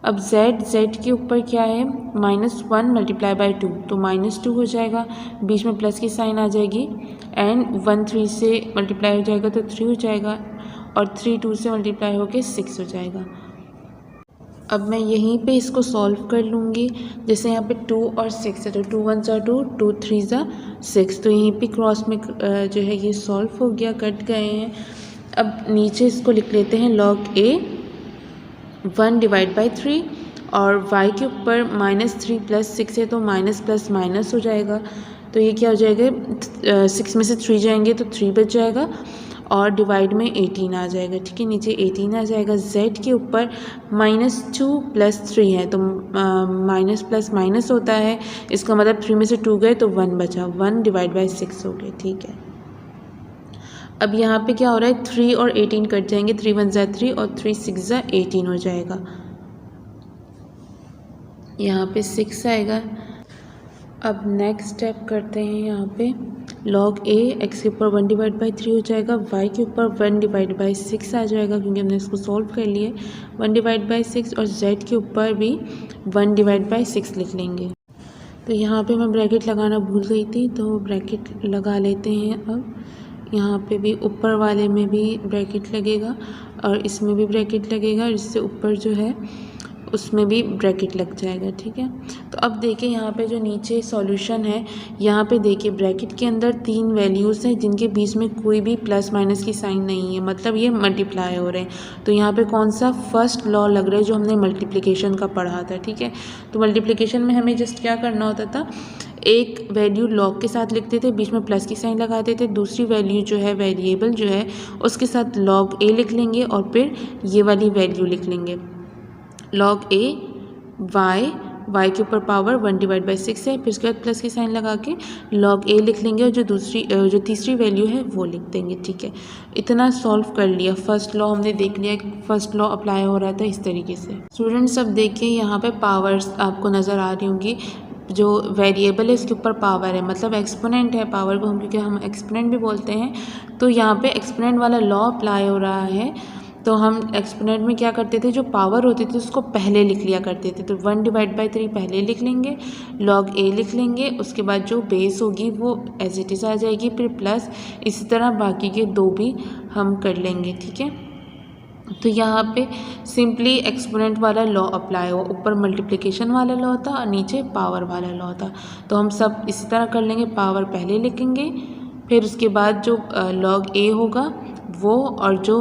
अब z के ऊपर क्या है, -1 मल्टीप्लाई बाई 2 तो -2 हो जाएगा, बीच में प्लस की साइन आ जाएगी, एंड 1 3 से मल्टीप्लाई हो जाएगा तो 3 हो जाएगा, और 3 2 से मल्टीप्लाई होकर 6 हो जाएगा। अब मैं यहीं पे इसको सॉल्व कर लूँगी। जैसे यहाँ पे 2 और 6 है तो 2 1 ज़ा 2, 2 3 ज़ा 6, तो यहीं पे क्रॉस में जो है ये सॉल्व हो गया, कट गए हैं। अब नीचे इसको लिख लेते हैं लॉग ए 1 डिवाइड बाई 3, और y के ऊपर -3 प्लस 6 है तो माइनस प्लस माइनस हो जाएगा, तो ये क्या हो जाएगा, 6 में से 3 जाएंगे तो 3 बच जाएगा, और डिवाइड में 18 आ जाएगा, ठीक है, नीचे 18 आ जाएगा। z के ऊपर -2 प्लस 3 है तो माइनस प्लस माइनस होता है, इसका मतलब 3 में से 2 गए तो 1 बचा, 1 डिवाइड बाई 6 हो गया, ठीक है। अब यहाँ पे क्या हो रहा है, 3 और 18 कट जाएंगे, 3 1 ज़ा 3 और 3 6 ज़ा 18 हो जाएगा, यहाँ पे 6 आएगा। अब नेक्स्ट स्टेप करते हैं, यहाँ पे लॉग ए x के ऊपर 1 डिवाइड बाई 3 हो जाएगा, y के ऊपर 1 डिवाइड बाई 6 आ जाएगा, क्योंकि हमने इसको सॉल्व कर लिया 1 डिवाइड बाई 6, और z के ऊपर भी 1 डिवाइड बाई 6 लिख लेंगे। तो यहाँ पे मैं ब्रैकेट लगाना भूल गई थी, तो ब्रैकेट लगा लेते हैं। अब यहाँ पे भी ऊपर वाले में भी ब्रैकेट लगेगा और इसमें भी ब्रैकेट लगेगा, और इससे ऊपर जो है उसमें भी ब्रैकेट लग जाएगा, ठीक है। तो अब देखिए यहाँ पे जो नीचे सॉल्यूशन है, यहाँ पे देखिए ब्रैकेट के अंदर 3 वैल्यूज़ हैं जिनके बीच में कोई भी प्लस माइनस की साइन नहीं है, मतलब ये मल्टीप्लाई हो रहे हैं। तो यहाँ पे कौन सा फर्स्ट लॉ लग रहा है जो हमने मल्टीप्लिकेशन का पढ़ा था, ठीक है। तो मल्टीप्लिकेशन में हमें जस्ट क्या करना होता था, एक वैल्यू लॉग के साथ लिखते थे, बीच में प्लस की साइन लगाते थे, दूसरी वैल्यू जो है वेरिएबल जो है उसके साथ लॉग ए लिख लेंगे, और फिर ये वाली वैल्यू लिख लेंगे लॉग ए y के ऊपर पावर 1 डिवाइड बाई 6 है, फिर उसके बाद प्लस की साइन लगा के लॉग ए लिख लेंगे, और जो तीसरी वैल्यू है वो लिख देंगे, ठीक है। इतना सॉल्व कर लिया, फर्स्ट लॉ हमने देख लिया, फर्स्ट लॉ अप्लाई हो रहा था इस तरीके से। स्टूडेंट्स अब देखिए यहाँ पे पावर्स आपको नज़र आ रही होंगी, जो वेरिएबल है इसके ऊपर पावर है, मतलब एक्सपोनेंट है पावर को हम, क्योंकि हम एक्सपोनेंट भी बोलते हैं, तो यहाँ पे एक्सपोनेंट वाला लॉ अप्लाई हो रहा है। तो हम एक्सपोनेंट में क्या करते थे, जो पावर होती थी उसको पहले लिख लिया करते थे, तो 1 डिवाइड बाई 3 पहले लिख लेंगे, लॉग ए लिख लेंगे, उसके बाद जो बेस होगी वो एज इट इज़ आ जाएगी, फिर प्लस, इसी तरह बाकी के 2 भी हम कर लेंगे, ठीक है। तो यहाँ पे सिंपली एक्सपोनेंट वाला लॉ अप्लाई हो, ऊपर मल्टीप्लिकेशन वाला लॉ था और नीचे पावर वाला लॉ था, तो हम सब इसी तरह कर लेंगे, पावर पहले लिखेंगे, फिर उसके बाद जो लॉग ए होगा वो, और जो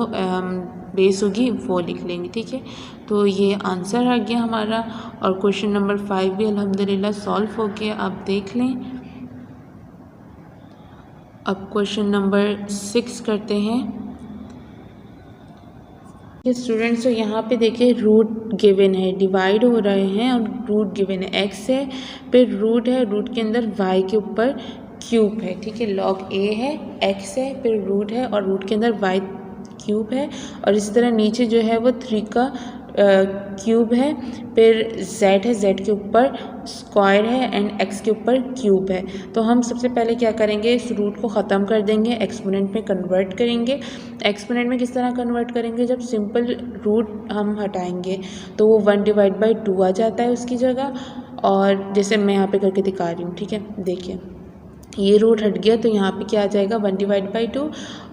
बेस होगी वो लिख लेंगे, ठीक है। तो ये आंसर आ गया हमारा, और क्वेश्चन नंबर 5 भी अल्हम्दुलिल्लाह सॉल्व हो गया, आप देख लें। अब क्वेश्चन नंबर 6 करते हैं। ये स्टूडेंट्स, तो यहाँ पे देखिए रूट गिवन है, डिवाइड हो रहे हैं, और रूट गिवन है, x है, फिर रूट है, रूट के अंदर y के ऊपर क्यूब है, ठीक है। लॉग a है, x है, फिर रूट है, और रूट के अंदर y क्यूब है, और इसी तरह नीचे जो है वो 3 का क्यूब है, फिर z है, z के ऊपर स्क्वायर है, एंड x के ऊपर क्यूब है। तो हम सबसे पहले क्या करेंगे, इस रूट को ख़त्म कर देंगे, एक्सपोनेंट में कन्वर्ट करेंगे। एक्सपोनेंट में किस तरह कन्वर्ट करेंगे, जब सिंपल रूट हम हटाएंगे तो वो 1 डिवाइड बाई 2 आ जाता है उसकी जगह, और जैसे मैं यहाँ पे करके दिखा रही हूँ, ठीक है। देखिए ये रूट हट गया, तो यहाँ पे क्या आ जाएगा 1 डिवाइड बाई 2,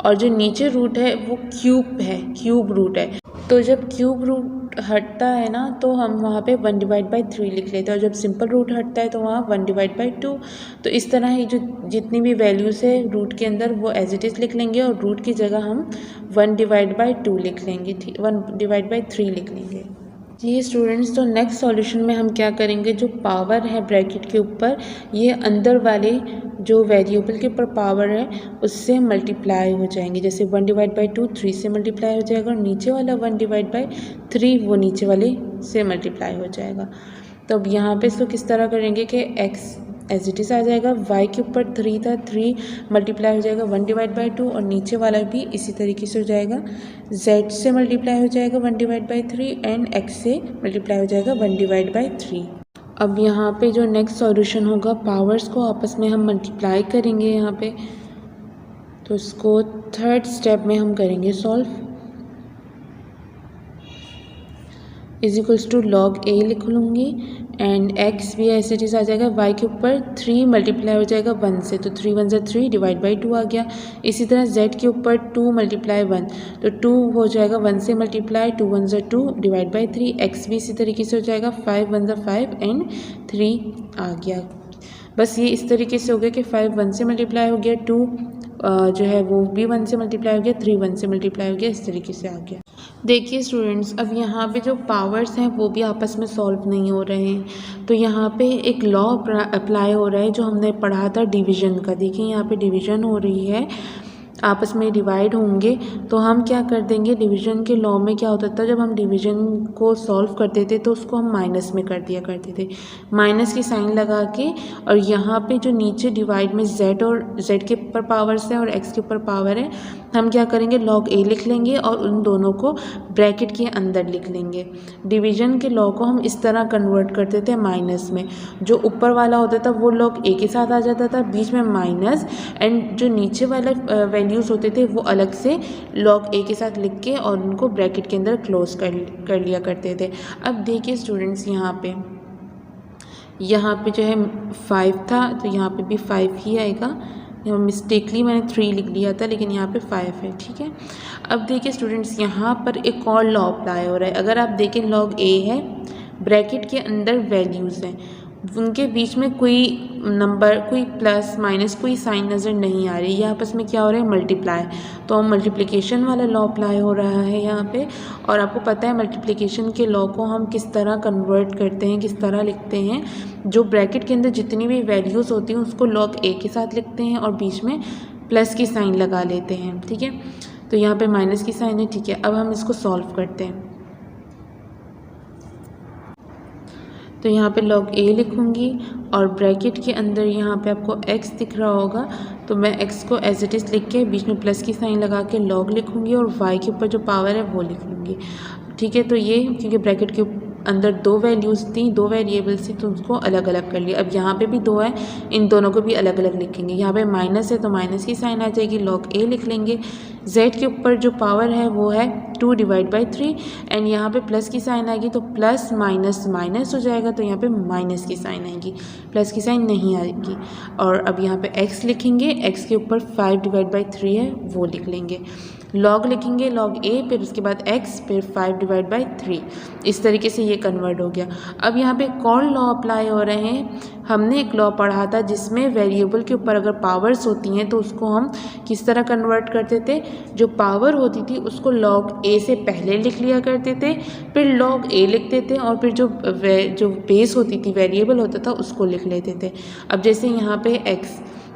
और जो नीचे रूट है वो क्यूब है, क्यूब रूट है, तो जब क्यूब रूट हटता है ना तो हम वहाँ पे 1 डिवाइड बाई 3 लिख लेते हैं, और जब सिंपल रूट हटता है तो वहाँ 1 डिवाइड बाई 2। तो इस तरह ही जो जितनी भी वैल्यूज़ है रूट के अंदर वो एज इट इज़ लिख लेंगे, और रूट की जगह हम 1 डिवाइड बाई 2 लिख लेंगे, ठीक, 1 डिवाइड बाई 3 लिख लेंगे। जी स्टूडेंट्स, तो नेक्स्ट सॉल्यूशन में हम क्या करेंगे, जो पावर है ब्रैकेट के ऊपर, ये अंदर वाले जो वेरिएबल के ऊपर पावर है उससे मल्टीप्लाई हो जाएंगे। जैसे 1/2 3 से मल्टीप्लाई हो जाएगा, और नीचे वाला 1/3 वो नीचे वाले से मल्टीप्लाई हो जाएगा। तो अब यहाँ पे इसको किस तरह करेंगे कि x एज इट इज़ आ जाएगा, y के ऊपर 3 था, 3 मल्टीप्लाई हो जाएगा 1/2, और नीचे वाला भी इसी तरीके से हो जाएगा, z से मल्टीप्लाई हो जाएगा 1/3 एंड x से मल्टीप्लाई हो जाएगा 1/3। अब यहाँ पे जो नेक्स्ट सॉल्यूशन होगा, पावर्स को आपस में हम मल्टीप्लाई करेंगे यहाँ पे, तो इसको थर्ड स्टेप में हम करेंगे solve. Is equals to log a लिख लूँगी, एंड x भी ऐसे चीज़ आ जाएगा, y के ऊपर 3 मल्टीप्लाई हो जाएगा 1 से, तो 3 1 3 डिवाइड बाई 2 आ गया। इसी तरह z के ऊपर 2 मल्टीप्लाई 1, तो 2 हो जाएगा 1 से मल्टीप्लाई, 2 1 2 डिवाइड बाई 3। x भी इसी तरीके से हो जाएगा, 5 1 5 एंड 3 आ गया। बस ये इस तरीके से हो गया कि 5 1 से मल्टीप्लाई हो गया, 2 जो है वो भी 1 से मल्टीप्लाई हो गया, 3 1 से मल्टीप्लाई हो गया, इस तरीके से आ गया। देखिए स्टूडेंट्स, अब यहाँ पे जो पावर्स हैं वो भी आपस में सॉल्व नहीं हो रहे हैं, तो यहाँ पे एक लॉ अप्लाई हो रहा है जो हमने पढ़ा था डिवीज़न का। देखिए यहाँ पे डिवीज़न हो रही है, आपस में डिवाइड होंगे, तो हम क्या कर देंगे, डिवीज़न के लॉ में क्या होता था, जब हम डिवीज़न को सॉल्व करते थे तो उसको हम माइनस में कर दिया करते थे, माइनस की साइन लगा के, और यहाँ पे जो नीचे डिवाइड में z और z के ऊपर पावर्स है और x के ऊपर पावर है, हम क्या करेंगे, log a लिख लेंगे और उन दोनों को ब्रैकेट के अंदर लिख लेंगे। डिवीज़न के लॉ को हम इस तरह कन्वर्ट करते थे माइनस में, जो ऊपर वाला होता था वो log a के साथ आ जाता था, बीच में माइनस, एंड जो नीचे वाला वैल्यूज़ होते थे वो अलग से log a के साथ लिख के और उनको ब्रैकेट के अंदर क्लोज कर लिया करते थे। अब देखिए स्टूडेंट्स, यहाँ पे जो है 5 था, तो यहाँ पे भी 5 ही आएगा। मिस्टेकली मैंने 3 लिख लिया था, लेकिन यहाँ पे 5 है, ठीक है। अब देखिए स्टूडेंट्स, यहाँ पर एक और लॉ अप्लाई हो रहा है। अगर आप देखें, log a है, ब्रैकेट के अंदर वैल्यूज़ हैं, उनके बीच में कोई नंबर, कोई प्लस माइनस, कोई साइन नज़र नहीं आ रही, ये आपस में क्या हो रहा है, मल्टीप्लाई। तो मल्टीप्लिकेशन वाला लॉ अप्लाई हो रहा है यहाँ पे, और आपको पता है मल्टीप्लिकेशन के लॉ को हम किस तरह कन्वर्ट करते हैं, किस तरह लिखते हैं। जो ब्रैकेट के अंदर जितनी भी वैल्यूज़ होती हैं उसको log a के साथ लिखते हैं और बीच में प्लस की साइन लगा लेते हैं, ठीक है। तो यहाँ पे माइनस की साइन है, ठीक है। अब हम इसको सॉल्व करते हैं, तो यहाँ पे log a लिखूँगी, और ब्रैकेट के अंदर यहाँ पे आपको x दिख रहा होगा, तो मैं x को एज इट इज़ लिख के बीच में प्लस की साइन लगा के log लिखूँगी, और y के ऊपर जो पावर है वो लिख लूँगी, ठीक है। तो ये क्योंकि ब्रैकेट के अंदर 2 वैल्यूज़ थी, 2 वेरिएबल्स थी, तो उसको अलग अलग कर लिया। अब यहाँ पे भी 2 है, इन दोनों को भी अलग अलग लिखेंगे। यहाँ पे माइनस है तो माइनस की साइन आ जाएगी, log a लिख लेंगे। z के ऊपर जो पावर है वो है 2 डिवाइड बाई 3, एंड यहाँ पे प्लस की साइन आएगी, तो प्लस माइनस माइनस हो जाएगा, तो यहाँ पे माइनस की साइन आएगी, प्लस की साइन नहीं आएगी। और अब यहाँ पे x लिखेंगे, x के ऊपर 5 डिवाइड बाई 3 है वो लिख लेंगे, log लिखेंगे, log a, फिर उसके बाद x, फिर 5 डिवाइड बाई 3। इस तरीके से ये कन्वर्ट हो गया। अब यहाँ पे एक और लॉ अप्लाई हो रहे हैं। हमने एक लॉ पढ़ा था जिसमें वेरिएबल के ऊपर अगर पावर्स होती हैं तो उसको हम किस तरह कन्वर्ट करते थे, जो पावर होती थी उसको log a से पहले लिख लिया करते थे, फिर log a लिखते थे, और फिर जो बेस होती थी, वेरिएबल होता था, उसको लिख लेते थे। अब जैसे यहाँ पे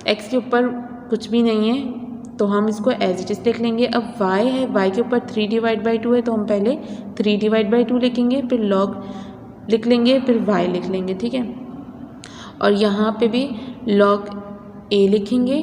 x के ऊपर कुछ भी नहीं है तो हम इसको एज इट इज़ लिख लेंगे। अब y है, y के ऊपर 3 डिवाइड बाई 2 है, तो हम पहले 3 डिवाइड बाई 2 लिखेंगे, फिर log लिख लेंगे, फिर y लिख लेंगे, ठीक है। और यहाँ पे भी log a लिखेंगे,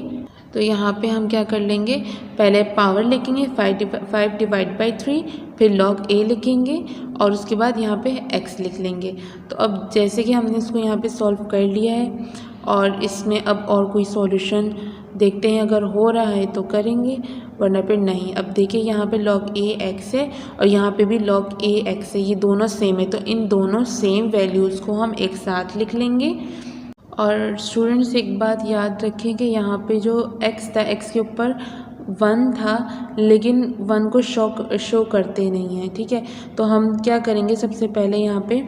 तो यहाँ पे हम क्या कर लेंगे, पहले पावर लिखेंगे 5 डिवाइड बाई 3, फिर log a लिखेंगे, और उसके बाद यहाँ पे x लिख लेंगे। तो अब जैसे कि हमने इसको यहाँ पे सॉल्व कर लिया है, और इसमें अब और कोई सॉल्यूशन देखते हैं, अगर हो रहा है तो करेंगे, वरना फिर नहीं। अब देखिए यहाँ पे log a x है और यहाँ पे भी log a x है, ये दोनों सेम है, तो इन दोनों सेम वैल्यूज़ को हम एक साथ लिख लेंगे। और स्टूडेंट्स, एक बात याद रखें कि यहाँ पे जो x था, x के ऊपर 1 था, लेकिन 1 को शो करते नहीं हैं, ठीक है। तो हम क्या करेंगे, सबसे पहले यहाँ पे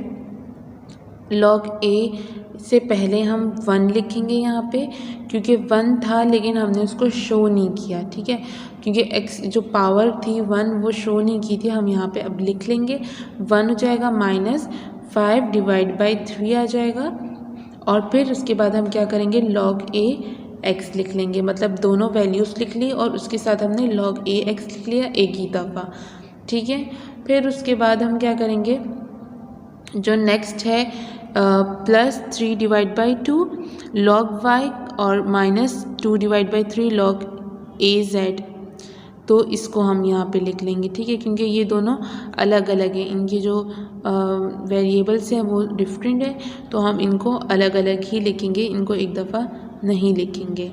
log a से पहले हम 1 लिखेंगे यहाँ पे, क्योंकि 1 था लेकिन हमने उसको शो नहीं किया, ठीक है, क्योंकि x जो पावर थी 1 वो शो नहीं की थी। हम यहाँ पे अब लिख लेंगे 1 हो जाएगा -5 डिवाइड बाई 3 आ जाएगा। और फिर उसके बाद हम क्या करेंगे log a x लिख लेंगे, मतलब दोनों वैल्यूज़ लिख ली और उसके साथ हमने log a x लिख लिया एक ही दफ़ा, ठीक है। फिर उसके बाद हम क्या करेंगे, जो नेक्स्ट है +3 डिवाइड बाई 2 log y और -2 divide by 3 log a z, तो इसको हम यहाँ पे लिख लेंगे, ठीक है, क्योंकि ये दोनों अलग अलग हैं, इनकी जो वेरिएबल्स हैं वो डिफरेंट है, तो हम इनको अलग अलग ही लिखेंगे, इनको एक दफ़ा नहीं लिखेंगे।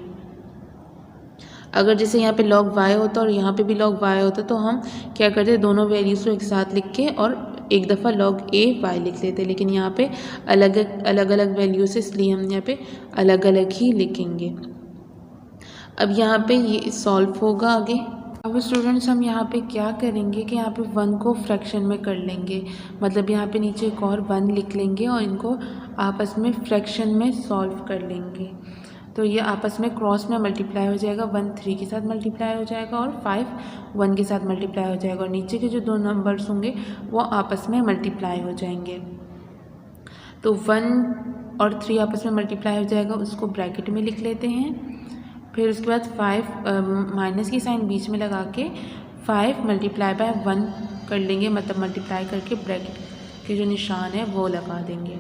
अगर जैसे यहाँ पे log y होता और यहाँ पे भी log y होता तो हम क्या करते, दोनों वैल्यूज़ को एक साथ लिख के और एक दफ़ा log a y लिख लेते, लेकिन यहाँ पे अलग अलग वैल्यूज़ है, इसलिए हम यहाँ पे अलग अलग ही लिखेंगे। अब यहाँ पे ये सॉल्व होगा आगे। अब स्टूडेंट्स हम यहाँ पे क्या करेंगे कि यहाँ पे 1 को फ्रैक्शन में कर लेंगे, मतलब यहाँ पे नीचे एक और 1 लिख लेंगे और इनको आपस में फ्रैक्शन में सॉल्व कर लेंगे। तो ये आपस में क्रॉस में मल्टीप्लाई हो जाएगा, 1 3 के साथ मल्टीप्लाई हो जाएगा और 5 1 के साथ मल्टीप्लाई हो जाएगा, और नीचे के जो दो नंबर्स होंगे वो आपस में मल्टीप्लाई हो जाएंगे। तो 1 और 3 आपस में मल्टीप्लाई हो जाएगा, उसको ब्रैकेट में लिख लेते हैं। फिर उसके बाद 5 माइनस की साइन बीच में लगा के 5 मल्टीप्लाई बाय 1 कर लेंगे, मतलब मल्टीप्लाई करके ब्रैकेट के जो निशान है वो लगा देंगे।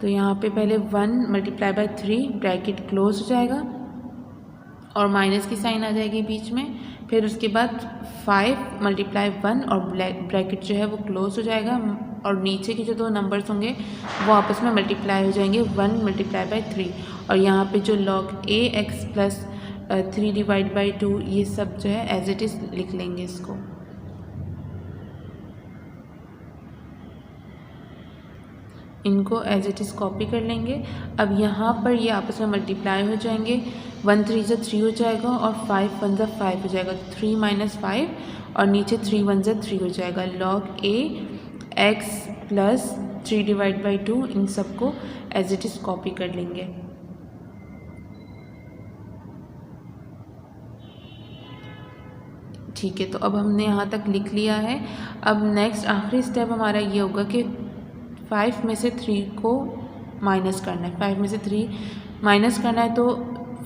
तो यहाँ पे पहले 1 मल्टीप्लाई बाय 3 ब्रैकेट क्लोज हो जाएगा और माइनस की साइन आ जाएगी बीच में। फिर उसके बाद 5 मल्टीप्लाई 1 और ब्रैकेट जो है वो क्लोज हो जाएगा, और नीचे के जो दो नंबर्स होंगे वो आपस में मल्टीप्लाई हो जाएंगे, 1 मल्टीप्लाई बाई 3, और यहाँ पे जो log a x plus 3 divide by 2 ये सब जो है एज इट इज़ लिख लेंगे इसको। इनको एज इट इज़ कॉपी कर लेंगे। अब यहाँ पर ये आपस में मल्टीप्लाई हो जाएंगे, 1 3 ज़ा 3 हो जाएगा और 5 1 ज़ा 5 हो जाएगा, 3 माइनस 5 और नीचे 3 1 ज़ा 3 हो जाएगा। log a x plus 3 divide by 2 इन सबको एज इट इज़ कॉपी कर लेंगे। ठीक है, तो अब हमने यहाँ तक लिख लिया है। अब नेक्स्ट आखिरी स्टेप हमारा ये होगा कि 5 में से 3 को माइनस करना है। 5 में से 3 माइनस करना है, तो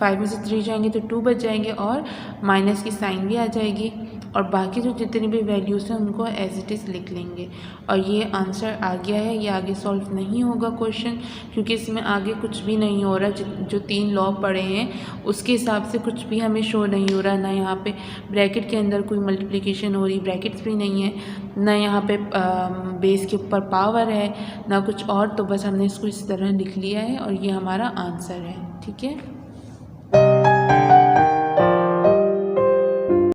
5 में से 3 जाएंगे तो 2 बच जाएंगे और माइनस की साइन भी आ जाएगी, और बाकी जो जितनी भी वैल्यूज़ हैं उनको एज इट इज़ लिख लेंगे। और ये आंसर आ गया है। ये आगे सॉल्व नहीं होगा क्वेश्चन, क्योंकि इसमें आगे कुछ भी नहीं हो रहा। जो 3 लॉ पढ़े हैं उसके हिसाब से कुछ भी हमें शो नहीं हो रहा। ना यहाँ पे ब्रैकेट के अंदर कोई मल्टीप्लिकेशन हो रही, ब्रैकेट्स भी नहीं है, ना यहाँ पे बेस के ऊपर पावर है, ना कुछ और। तो बस हमने इसको इस तरह लिख लिया है और ये हमारा आंसर है। ठीक है।